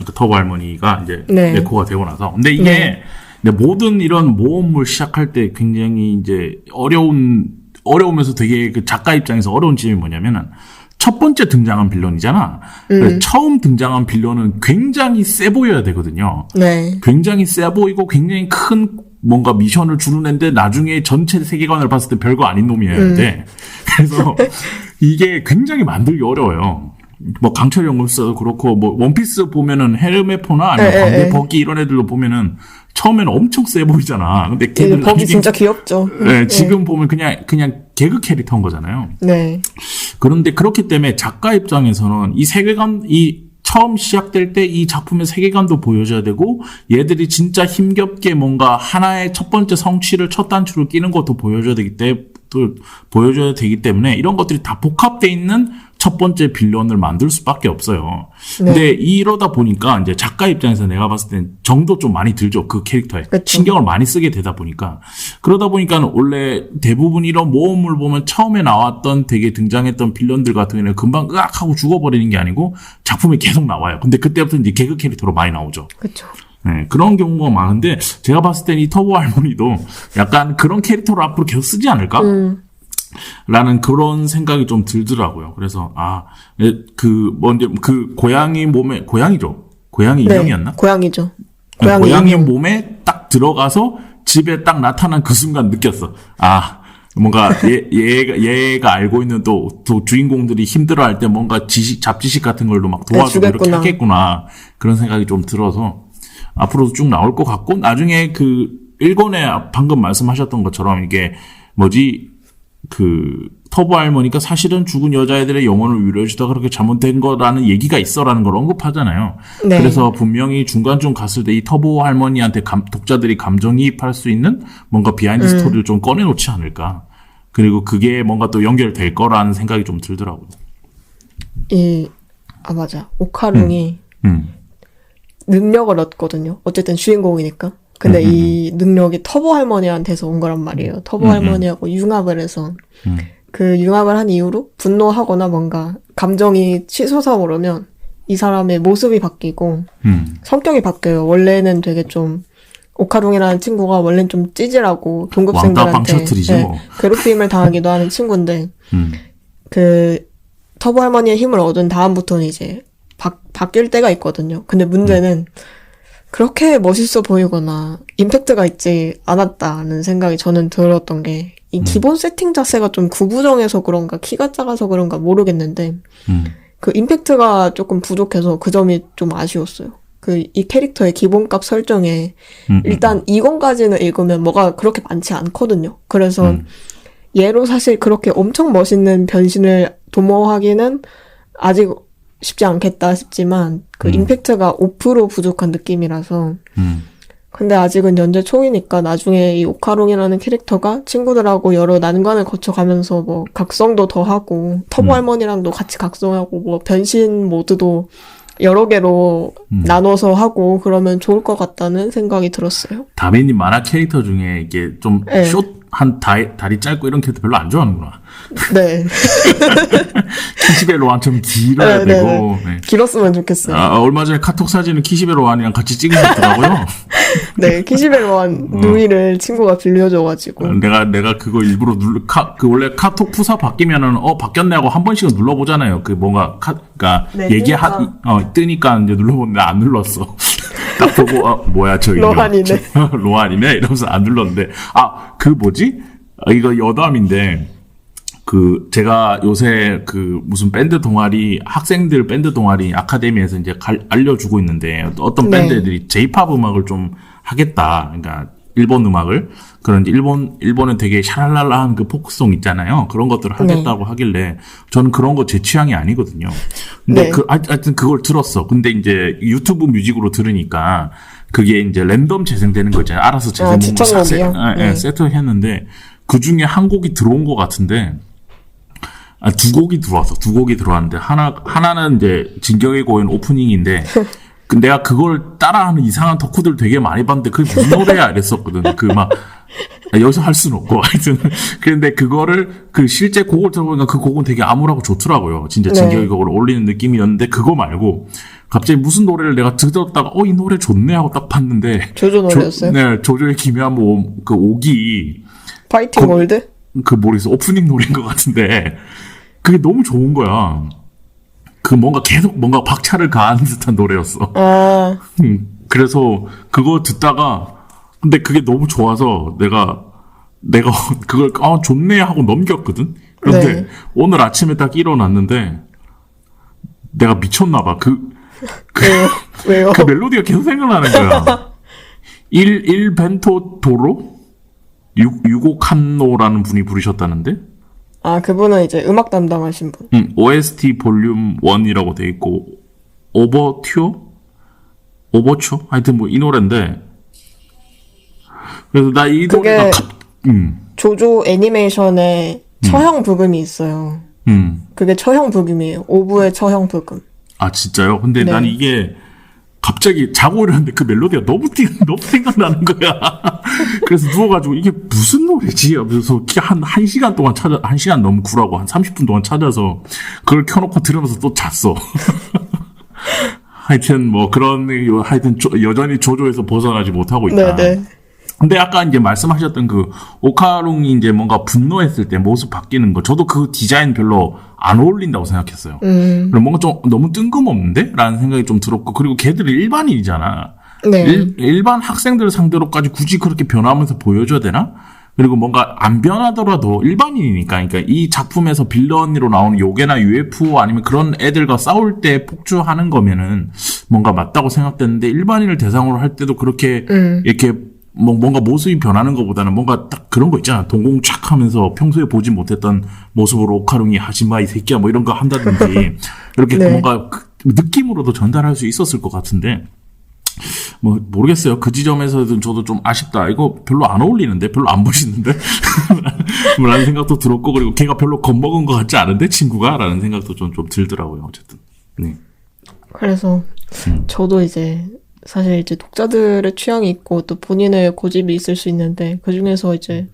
그 터보 할머니가 이제 네. 네코가 되고 나서. 근데 이게 모든 이런 모험을 시작할 때 굉장히 이제 어려우면서 되게 그 작가 입장에서 어려운 점이 뭐냐면은 첫 번째 등장한 빌런이잖아. 처음 등장한 빌런은 굉장히 세 보여야 되거든요. 네. 굉장히 세 보이고 굉장히 큰 뭔가 미션을 주는 애인데 나중에 전체 세계관을 봤을 때 별거 아닌 놈이어야 돼. 그래서 이게 굉장히 만들기 어려워요. 뭐 강철 연금술사도 그렇고 뭐 원피스 보면은 헤르메포나 아니면 광대 버기 이런 애들도 보면은 처음에는 엄청 세 보이잖아. 근데 걔들 버기 진짜 귀엽죠. 네, 지금 보면 그냥 개그 캐릭터인 거잖아요. 네. 그런데 그렇기 때문에 작가 입장에서는 이 세계관, 처음 시작될 때 이 작품의 세계관도 보여줘야 되고, 얘들이 진짜 힘겹게 뭔가 하나의 첫 번째 성취를, 첫 단추를 끼는 것도 보여줘야 되기 때문에 이런 것들이 다 복합되어 있는 첫 번째 빌런을 만들 수밖에 없어요. 네. 근데 이러다 보니까 이제 작가 입장에서 내가 봤을 땐 정도 좀 많이 들죠. 그 캐릭터에. 그쵸. 신경을 많이 쓰게 되다 보니까. 그러다 보니까 원래 대부분 이런 모험을 보면 처음에 나왔던 되게 등장했던 빌런들 같은 경우는 금방 으악 하고 죽어버리는 게 아니고 작품이 계속 나와요. 근데 그때부터 이제 개그 캐릭터로 많이 나오죠. 그렇죠. 네, 그런 경우가 많은데 제가 봤을 땐 이 터보 할머니도 약간 그런 캐릭터로 앞으로 계속 쓰지 않을까? 라는 그런 생각이 좀 들더라고요. 그래서 고양이 몸에 고양이죠. 고양이 네, 인형이었나? 고양이죠. 네, 고양이 인형. 몸에 딱 들어가서 집에 딱 나타난 그 순간 느꼈어. 뭔가 얘가 알고 있는 또 주인공들이 힘들어할 때 뭔가 잡지식 같은 걸로 막 도와주고 이렇게 하겠구나. 그런 생각이 좀 들어서 앞으로도 쭉 나올 것 같고, 나중에 그 1권에 방금 말씀하셨던 것처럼 이게 터보 할머니가 사실은 죽은 여자애들의 영혼을 위로해주다가 그렇게 잘못된 거라는 얘기가 있어라는 걸 언급하잖아요. 네. 그래서 분명히 중간쯤 갔을 때 이 터보 할머니한테 독자들이 감정이입할 수 있는 뭔가 비하인드 스토리를 좀 꺼내놓지 않을까. 그리고 그게 뭔가 또 연결될 거라는 생각이 좀 들더라고요. 맞아. 오카룽이 능력을 얻거든요. 어쨌든 주인공이니까. 근데 이 능력이 터보 할머니한테서 온 거란 말이에요. 터보 할머니하고 융합을 해서 그 융합을 한 이후로 분노하거나 뭔가 감정이 치솟아 오르면 이 사람의 모습이 바뀌고 성격이 바뀌어요. 원래는 되게 좀 오카룽이라는 친구가 원래는 좀 찌질하고 동급생들한테 괴롭힘을 당하기도 하는 친구인데 그 터보 할머니의 힘을 얻은 다음부터는 이제 바뀔 때가 있거든요. 근데 문제는 그렇게 멋있어 보이거나 임팩트가 있지 않았다는 생각이 저는 들었던 게 이 기본 세팅 자체가 좀 구부정해서 그런가 키가 작아서 그런가 모르겠는데 그 임팩트가 조금 부족해서 그 점이 좀 아쉬웠어요. 이 캐릭터의 기본값 설정에 일단 2권까지는 읽으면 뭐가 그렇게 많지 않거든요. 그래서 얘로 사실 그렇게 엄청 멋있는 변신을 도모하기는 아직 쉽지 않겠다 싶지만 그 임팩트가 5% 부족한 느낌이라서 근데 아직은 연재 초이니까 나중에 이 오카롱이라는 캐릭터가 친구들하고 여러 난관을 거쳐가면서 뭐 각성도 더 하고 터보 할머니랑도 같이 각성하고 뭐 변신 모드도 여러 개로 나눠서 하고 그러면 좋을 것 같다는 생각이 들었어요. 다빈님 만화 캐릭터 중에 이게 좀 숏한 다리 짧고 이런 캐릭터 별로 안 좋아하는구나. 네. 키시베 로안처럼 길어야 되고. 네. 길었으면 좋겠어요. 얼마 전에 카톡 사진을 키시베 로안이랑 같이 찍으셨더라고요. 네, 키시베 로안 누이를 친구가 빌려줘가지고. 내가 그거 일부러 원래 카톡 푸사 바뀌면은 바뀌었네 하고 한 번씩은 눌러보잖아요. 그 뭔가 그러니까 뜨니까 이제 눌러보는데 안 눌렀어. 딱 보고 뭐야 저 로안이네. 로안이네 이러면서 안 눌렀는데 이거 여담인데 제가 요새 무슨 밴드 동아리 학생들 밴드 동아리 아카데미에서 이제 알려주고 있는데 어떤 밴드들이 J-팝 음악을 좀 하겠다. 그러니까 일본 음악을. 그런 이제 일본은 되게 샤랄랄라한 그 포크송 있잖아요. 그런 것들을 하겠다고 하길래 저는 그런 거 제 취향이 아니거든요. 근데 하여튼 그걸 들었어. 근데 이제 유튜브 뮤직으로 들으니까 그게 이제 랜덤 재생되는 거 있잖아요. 알아서 추천곡이요? 세트했는데 그 중에 한 곡이 들어온 것 같은데 두 곡이 들어왔는데 하나는 이제 진격의 고인 오프닝인데 내가 그걸 따라하는 이상한 덕후들 되게 많이 봤는데 그게 무슨 노래야 이랬었거든. 여기서 할 수는 없고 하여튼 그런데 그거를 실제 곡을 들어보니까 그 곡은 되게 암울하고 좋더라고요. 진짜 진격의 곡을 어울리는 느낌이었는데 그거 말고 갑자기 무슨 노래를 내가 들었다가 이 노래 좋네 하고 딱 봤는데 조조 노래였어요? 네, 조조의 기묘한 그 옥이 파이팅 월드? 모르겠어. 오프닝 노래인 것 같은데 그게 너무 좋은 거야. 계속 박차를 가하는 듯한 노래였어. 그래서 그거 듣다가 근데 그게 너무 좋아서 내가 그걸 좋네 하고 넘겼거든. 그런데 오늘 아침에 딱 일어났는데 내가 미쳤나 봐. 왜요? 그 멜로디가 계속 생각나는 거야. 일 벤토 도로 유고 칸노라는 분이 부르셨다는데. 그분은 이제 음악 담당하신 분. OST 볼륨 1이라고 돼 있고 오버튜어? 하여튼 이 노래인데 그래서 나 이 노래가 조조 애니메이션에 처형 부금이 있어요. 그게 처형 부금이에요. 오브의 처형 부금. 아 진짜요? 근데 난 이게 갑자기 자고 일어났는데 그 멜로디가 너무 생각나는 거야. 그래서 누워가지고 이게 무슨 노래지? 그래서 한 시간 동안 한 시간 너무 구라고 한 30분 동안 찾아서 그걸 켜놓고 들으면서 또 잤어. 하여튼 여전히 조조에서 벗어나지 못하고 있다. 네네. 근데 아까 이제 말씀하셨던 오카룽이 이제 뭔가 분노했을 때 모습 바뀌는 거, 저도 그 디자인 별로 안 어울린다고 생각했어요. 그리고 뭔가 좀 너무 뜬금없는데? 라는 생각이 좀 들었고, 그리고 걔들이 일반인이잖아. 네. 일반 학생들 상대로까지 굳이 그렇게 변하면서 보여줘야 되나? 그리고 뭔가 안 변하더라도 일반인이니까, 그러니까 이 작품에서 빌런으로 나오는 요괴나 UFO 아니면 그런 애들과 싸울 때 폭주하는 거면은 뭔가 맞다고 생각됐는데, 일반인을 대상으로 할 때도 그렇게 이렇게 뭔가 모습이 변하는 것보다는 뭔가 딱 그런 거 있잖아. 동공착 하면서 평소에 보지 못했던 모습으로 오카룽이 하지마 이 새끼야 이런 거 한다든지 이렇게 뭔가 느낌으로도 전달할 수 있었을 것 같은데 모르겠어요. 그 지점에서는 저도 좀 아쉽다. 이거 별로 안 어울리는데? 별로 안 멋있는데? 라는 생각도 들었고 그리고 걔가 별로 겁먹은 것 같지 않은데? 친구가? 라는 생각도 좀 들더라고요. 어쨌든. 네. 그래서 저도 이제 사실 이제 독자들의 취향이 있고 또 본인의 고집이 있을 수 있는데 그중에서 이제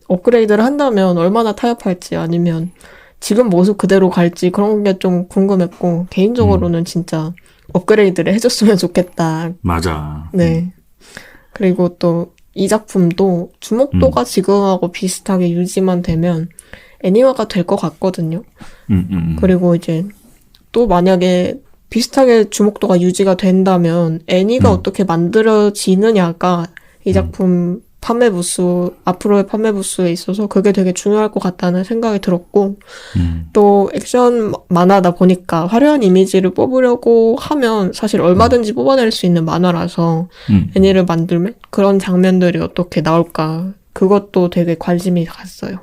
업그레이드를 한다면 얼마나 타협할지 아니면 지금 모습 그대로 갈지 그런 게 좀 궁금했고 개인적으로는 진짜 업그레이드를 해줬으면 좋겠다. 맞아. 네. 그리고 또 이 작품도 주목도가 지금하고 비슷하게 유지만 되면 애니화가 될 것 같거든요. 그리고 이제 또 만약에 비슷하게 주목도가 유지가 된다면 애니가 어떻게 만들어지느냐가 이 작품 판매 부수, 앞으로의 판매 부수에 있어서 그게 되게 중요할 것 같다는 생각이 들었고 또 액션 만화다 보니까 화려한 이미지를 뽑으려고 하면 사실 얼마든지 뽑아낼 수 있는 만화라서 애니를 만들면 그런 장면들이 어떻게 나올까 그것도 되게 관심이 갔어요.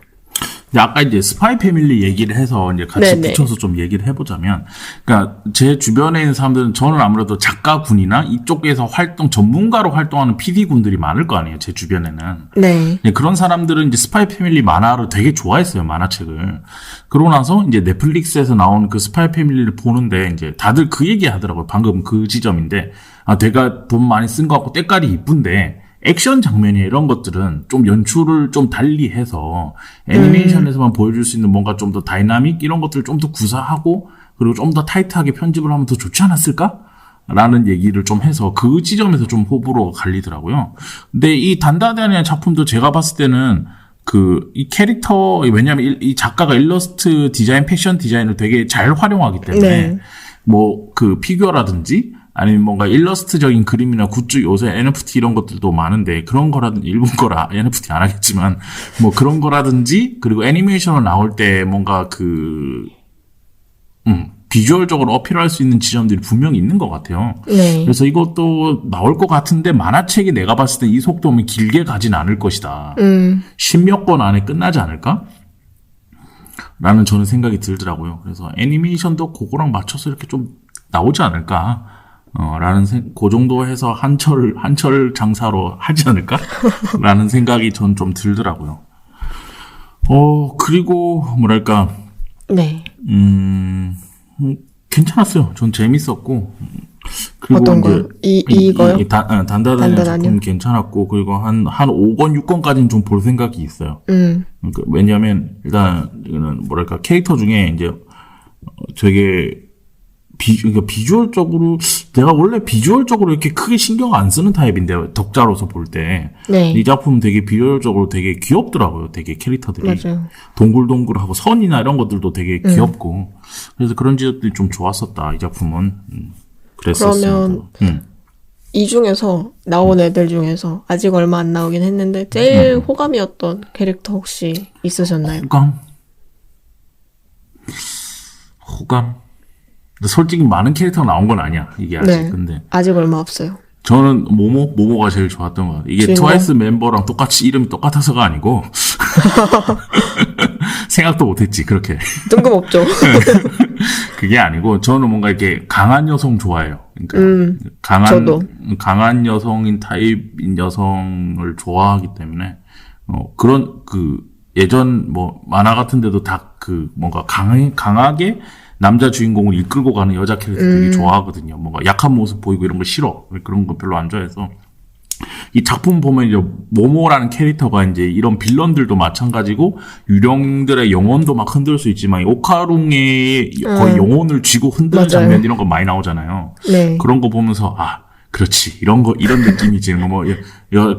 아까 이제 스파이 패밀리 얘기를 해서 이제 같이 붙여서 좀 얘기를 해보자면, 그러니까 제 주변에 있는 사람들은 저는 아무래도 작가군이나 이쪽에서 전문가로 활동하는 PD군들이 많을 거 아니에요, 제 주변에는. 네. 그런 사람들은 이제 스파이 패밀리 만화를 되게 좋아했어요, 만화책을. 그러고 나서 이제 넷플릭스에서 나온 그 스파이 패밀리를 보는데 이제 다들 그 얘기 하더라고요. 방금 그 지점인데, 내가 돈 많이 쓴 거 같고 때깔이 이쁜데, 액션 장면이 이런 것들은 좀 연출을 좀 달리 해서 애니메이션에서만 보여줄 수 있는 뭔가 좀 더 다이나믹 이런 것들을 좀 더 구사하고 그리고 좀 더 타이트하게 편집을 하면 더 좋지 않았을까? 라는 얘기를 좀 해서 그 지점에서 좀 호불호가 갈리더라고요. 근데 이 단다다니의 작품도 제가 봤을 때는 이 캐릭터, 왜냐면 이 작가가 일러스트 디자인, 패션 디자인을 되게 잘 활용하기 때문에 피규어라든지 아니면 뭔가 일러스트적인 그림이나 굿즈 요새 NFT 이런 것들도 많은데 그런 거라든지 일본 거라 NFT 안 하겠지만 그런 거라든지 그리고 애니메이션으로 나올 때 뭔가 비주얼적으로 어필할 수 있는 지점들이 분명히 있는 것 같아요. 네. 그래서 이것도 나올 것 같은데 만화책이 내가 봤을 때 이 속도면 길게 가진 않을 것이다. 10몇 권 안에 끝나지 않을까? 라는 저는 생각이 들더라고요. 그래서 애니메이션도 그거랑 맞춰서 이렇게 좀 나오지 않을까? 그 정도 해서 한철 장사로 하지 않을까? 라는 생각이 전 좀 들더라고요. 그리고, 뭐랄까. 네. 괜찮았어요. 전 재밌었고. 그리고 어떤 거요? 이거요? 단단한 작품 괜찮았고, 그리고 한 5권, 6권까지는 좀 볼 생각이 있어요. 그러니까 왜냐면, 일단, 이거는 뭐랄까, 캐릭터 중에 이제 되게 그러니까 비주얼적으로 내가 원래 비주얼적으로 이렇게 크게 신경 안 쓰는 타입인데 독자로서 볼 때 이 작품 되게 비주얼적으로 되게 귀엽더라고요. 되게 캐릭터들이 맞아요. 동글동글하고 선이나 이런 것들도 되게 귀엽고 그래서 그런 지점들이 좀 좋았었다. 이 작품은 그랬었습니다. 그러면 이 중에서 나온 애들 중에서 아직 얼마 안 나오긴 했는데 제일 호감이었던 캐릭터 혹시 있으셨나요? 호감? 근데 솔직히 많은 캐릭터가 나온 건 아니야. 이게 아직. 네. 근데 아직 얼마 없어요. 저는 모모가 제일 좋았던 것 같아요. 이게 주인공? 트와이스 멤버랑 똑같이 이름이 똑같아서가 아니고 생각도 못했지 그렇게. 뜬금없죠. 그게 아니고 저는 뭔가 이렇게 강한 여성 좋아해요. 그러니까 저도. 강한 여성인 타입인 여성을 좋아하기 때문에 그런 예전 뭐 만화 같은 데도 다 뭔가 강하게 남자 주인공을 이끌고 가는 여자 캐릭터들이 좋아하거든요. 뭔가 약한 모습 보이고 이런 거 싫어. 그런 거 별로 안 좋아해서. 이 작품 보면 이제 모모라는 캐릭터가 이제 이런 빌런들도 마찬가지고 유령들의 영혼도 막 흔들 수 있지만 오카룽의 거의 영혼을 쥐고 흔드는 맞아요. 장면 이런 거 많이 나오잖아요. 네. 그런 거 보면서 그렇지. 이런 느낌이지.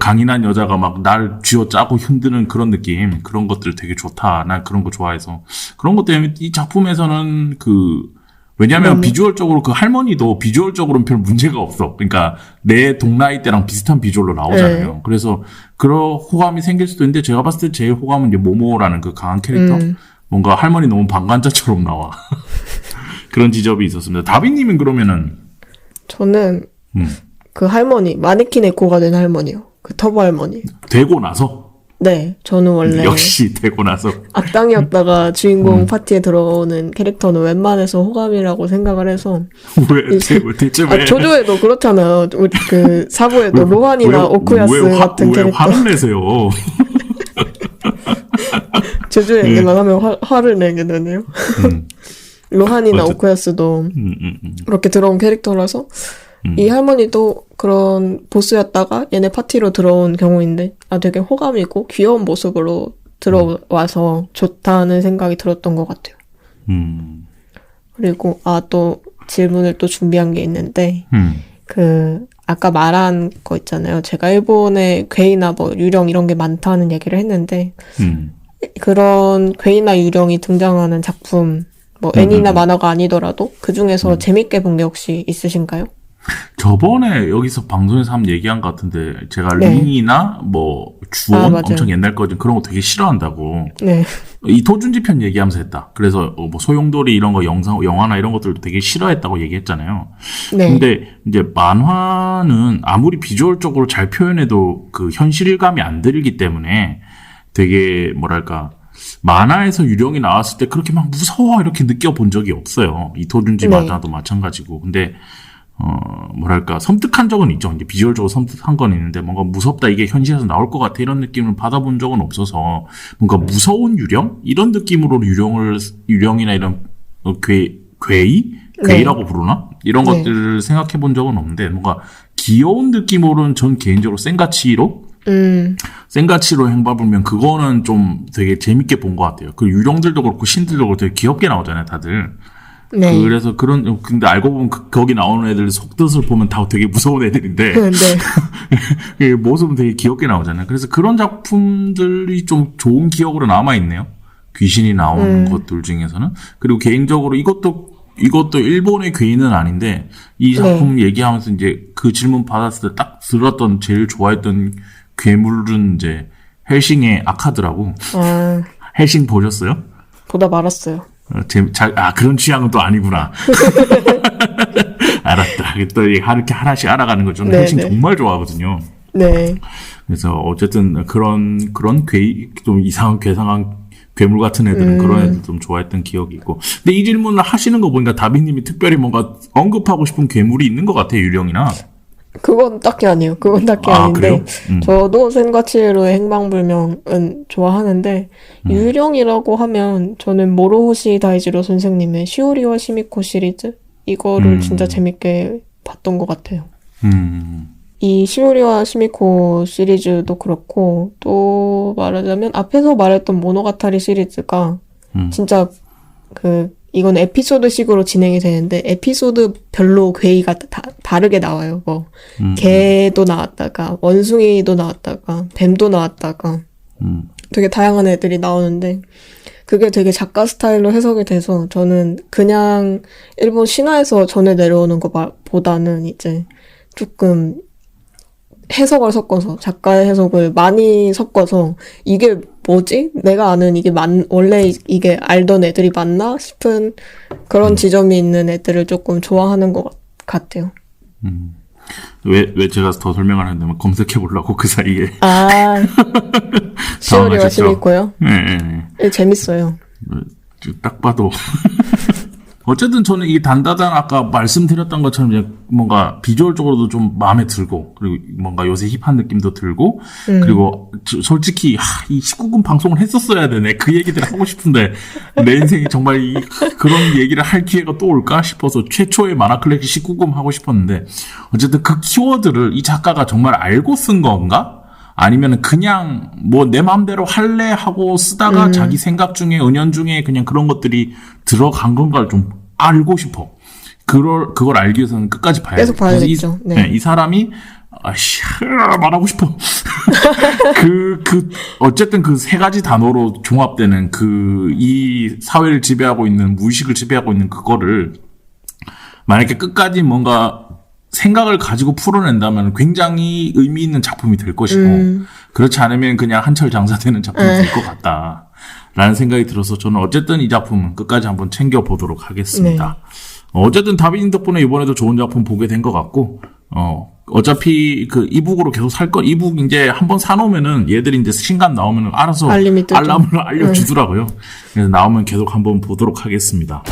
강인한 여자가 막 날 쥐어짜고 흔드는 그런 느낌. 그런 것들 되게 좋다. 난 그런 거 좋아해서. 그런 것 때문에 이 작품에서는 왜냐면 비주얼적으로 할머니도 비주얼적으로는 별 문제가 없어. 그러니까 내 동나이 때랑 비슷한 비주얼로 나오잖아요. 네. 그래서 그런 호감이 생길 수도 있는데 제가 봤을 때 제일 호감은 이제 모모라는 그 강한 캐릭터. 뭔가 할머니 너무 방관자처럼 나와. 그런 지점이 있었습니다. 다비님은 그러면은 저는 그 할머니, 마네킹 에코가 된 할머니요. 그 터보 할머니. 되고 나서? 네, 저는 원래 역시 되고 나서. 악당이었다가 주인공 파티에 들어오는 캐릭터는 웬만해서 호감이라고 생각을 해서. 왜? 대체 왜? 조조에도 그렇잖아요. 우리 사부에도 로한이나 오쿠야스 같은 캐릭터. 왜 화를 내세요? 조조 얘기만 하면 화를 내게 되네요. 로한이나 오쿠야스도 그렇게 들어온 캐릭터라서 이 할머니도 그런 보스였다가 얘네 파티로 들어온 경우인데 되게 호감이고 귀여운 모습으로 들어와서 좋다는 생각이 들었던 것 같아요. 그리고 또 질문을 또 준비한 게 있는데 아까 말한 거 있잖아요. 제가 일본에 괴이나 뭐 유령 이런 게 많다는 얘기를 했는데 그런 괴이나 유령이 등장하는 작품 뭐 애니나 만화가 아니더라도 그 중에서 재밌게 본 게 혹시 있으신가요? 저번에 여기서 방송에서 한번 얘기한 것 같은데 제가 네. 링이나 뭐 주원 맞아요. 엄청 옛날 거지 그런 거 되게 싫어한다고. 네. 이 토준지 편 얘기하면서 했다. 그래서 뭐 소용돌이 이런 거 영화나 이런 것들도 되게 싫어했다고 얘기했잖아요. 네. 근데 이제 만화는 아무리 비주얼적으로 잘 표현해도 현실감이 안 들기 때문에 되게 뭐랄까 만화에서 유령이 나왔을 때 그렇게 막 무서워 이렇게 느껴본 적이 없어요. 이 토준지 만화도 마찬가지고. 근데 뭐랄까 섬뜩한 적은 있죠. 이제 비주얼적으로 섬뜩한 건 있는데 뭔가 무섭다 이게 현실에서 나올 것 같아 이런 느낌을 받아본 적은 없어서 뭔가 무서운 유령 이런 느낌으로 유령이나 이런 괴이라고 부르나 이런 것들을 생각해 본 적은 없는데 뭔가 귀여운 느낌으로는 전 개인적으로 센가치로 행방불명 그거는 좀 되게 재밌게 본 것 같아요. 그 유령들도 그렇고 신들도 그렇고 되게 귀엽게 나오잖아요, 다들. 네. 그래서 근데 알고 보면 거기 나오는 애들 속뜻을 보면 다 되게 무서운 애들인데. 네. 모습은 되게 귀엽게 나오잖아요. 그래서 그런 작품들이 좀 좋은 기억으로 남아있네요. 귀신이 나오는 것들 중에서는. 그리고 개인적으로 이것도 일본의 괴인은 아닌데, 이 작품 얘기하면서 이제 그 질문 받았을 때 딱 들었던 제일 좋아했던 괴물은 이제 헬싱의 아카드라고. 헬싱 보셨어요? 보다 말았어요. 그런 취향은 또 아니구나. 알았다. 또 이렇게 하나씩 알아가는 거 저는 헬싱 정말 좋아하거든요. 네. 그래서 어쨌든 그런 좀 이상한 괴상한 괴물 같은 애들은 그런 애들 좀 좋아했던 기억이 있고. 근데 이 질문을 하시는 거 보니까 다비님이 특별히 뭔가 언급하고 싶은 괴물이 있는 것 같아요, 유령이나. 그건 딱히 아니에요. 그건 딱히 아닌데. 그래요? 저도 센과 치히로의 행방불명은 좋아하는데, 유령이라고 하면 저는 모로호시 다이지로 선생님의 시오리와 시미코 시리즈? 이거를 진짜 재밌게 봤던 것 같아요. 이 시오리와 시미코 시리즈도 그렇고, 또 말하자면 앞에서 말했던 모노가타리 시리즈가 진짜 이건 에피소드식으로 진행이 되는데 에피소드별로 괴이가 다르게 나와요. 뭐 개도 나왔다가 원숭이도 나왔다가 뱀도 나왔다가 되게 다양한 애들이 나오는데 그게 되게 작가 스타일로 해석이 돼서 저는 그냥 일본 신화에서 전해 내려오는 것보다는 이제 조금 해석을 섞어서 작가의 해석을 많이 섞어서 이게 뭐지? 내가 아는 이게 원래 이게 알던 애들이 맞나 싶은 그런 지점이 있는 애들을 조금 좋아하는 것 같아요. 왜 제가 더 설명을 하냐면 검색해 보려고 그 사이에. 시오리와 시미코요? 네. 재밌어요. 딱 봐도. 어쨌든 저는 이 단다단 아까 말씀드렸던 것처럼 이제 뭔가 비주얼적으로도 좀 마음에 들고 그리고 뭔가 요새 힙한 느낌도 들고 그리고 솔직히 이 19금 방송을 했었어야 되네 그 얘기들을 하고 싶은데 내 인생이 정말 그런 얘기를 할 기회가 또 올까 싶어서 최초의 만화클래식 19금 하고 싶었는데 어쨌든 그 키워드를 이 작가가 정말 알고 쓴 건가? 아니면 그냥 뭐 내 마음대로 할래 하고 쓰다가 자기 생각 중에 은연 중에 그냥 그런 것들이 들어간 건가를 좀 알고 싶어. 그걸 알기 위해서는 끝까지 봐야 돼. 계속 봐야겠죠. 네. 이 사람이 말하고 싶어. 어쨌든 그 세 가지 단어로 종합되는 이 사회를 지배하고 있는 무의식을 지배하고 있는 그거를 만약에 끝까지 뭔가 생각을 가지고 풀어낸다면 굉장히 의미 있는 작품이 될 것이고 그렇지 않으면 그냥 한철 장사되는 작품이 될 것 같다라는 생각이 들어서 저는 어쨌든 이 작품은 끝까지 한번 챙겨보도록 하겠습니다. 네. 어쨌든 다비님 덕분에 이번에도 좋은 작품 보게 된 것 같고 어차피 그 이북으로 계속 살 거 이북 이제 한번 사놓으면은 얘들이 이제 신간 나오면은 알아서 알람을 알려주더라고요. 그래서 나오면 계속 한번 보도록 하겠습니다.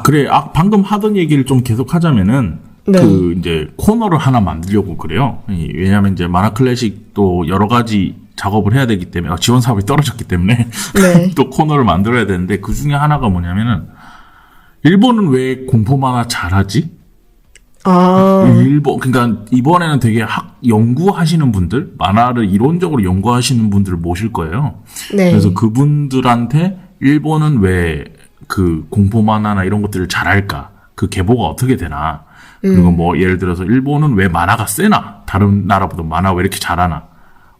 그래. 방금 하던 얘기를 좀 계속 하자면은, 네. 이제 코너를 하나 만들려고 그래요. 왜냐면 이제 만화클래식도 여러 가지 작업을 해야 되기 때문에, 지원 사업이 떨어졌기 때문에, 네. 또 코너를 만들어야 되는데, 그 중에 하나가 뭐냐면은, 일본은 왜 공포 만화 잘하지? 그러니까 이번에는 되게 연구하시는 분들, 만화를 이론적으로 연구하시는 분들을 모실 거예요. 네. 그래서 그분들한테 일본은 왜 공포 만화나 이런 것들을 잘할까? 그 계보가 어떻게 되나? 그리고 뭐 예를 들어서 일본은 왜 만화가 세나? 다른 나라보다 만화 왜 이렇게 잘하나?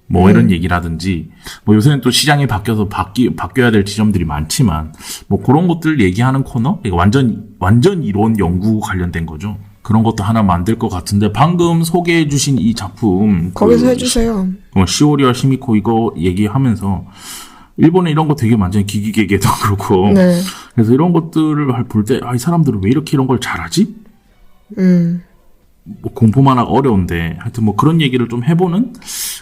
뭐 이런 얘기라든지 뭐 요새는 또 시장이 바뀌어서 바뀌어야 될 지점들이 많지만 뭐 그런 것들 얘기하는 코너? 이거 완전 이론 연구 관련된 거죠. 그런 것도 하나 만들 것 같은데 방금 소개해 주신 이 작품 거기서 해주세요. 시오리와 시미코 이거 얘기하면서 일본에 이런 거 되게 완전히 기기개개도 그렇고. 네. 그래서 이런 것들을 볼 때, 이 사람들은 왜 이렇게 이런 걸 잘하지? 뭐 공포 만화가 어려운데, 하여튼 뭐 그런 얘기를 좀 해보는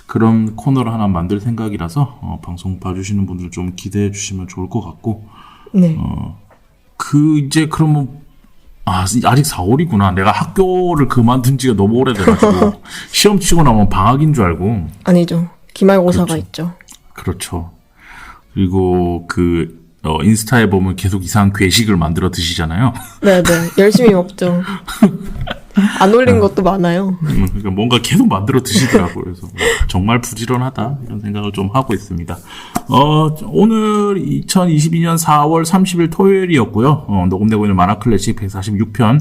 그런 코너를 하나 만들 생각이라서, 방송 봐주시는 분들 좀 기대해 주시면 좋을 것 같고. 네. 이제 그러면, 아직 4월이구나. 내가 학교를 그만둔 지가 너무 오래돼가지고, 시험 치고 나면 방학인 줄 알고. 아니죠. 기말고사가 있죠. 그렇죠. 그리고 인스타에 보면 계속 이상한 괴식을 만들어 드시잖아요. 네네. 열심히 먹죠. 안 올린 것도 많아요. 그러니까 뭔가 계속 만들어 드시더라고요. 그래서 정말 부지런하다 이런 생각을 좀 하고 있습니다. 오늘 2022년 4월 30일 토요일이었고요. 녹음되고 있는 만화클래식 146편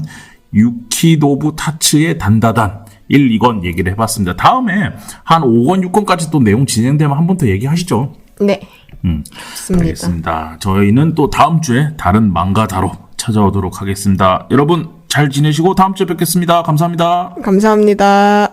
유키노부 타츠의 단다단 1, 2권 얘기를 해봤습니다. 다음에 한 5권, 6권까지 또 내용 진행되면 한 번 더 얘기하시죠. 네. 좋습니다. 알겠습니다. 저희는 또 다음 주에 다른 망가다로 찾아오도록 하겠습니다. 여러분 잘 지내시고 다음 주에 뵙겠습니다. 감사합니다. 감사합니다.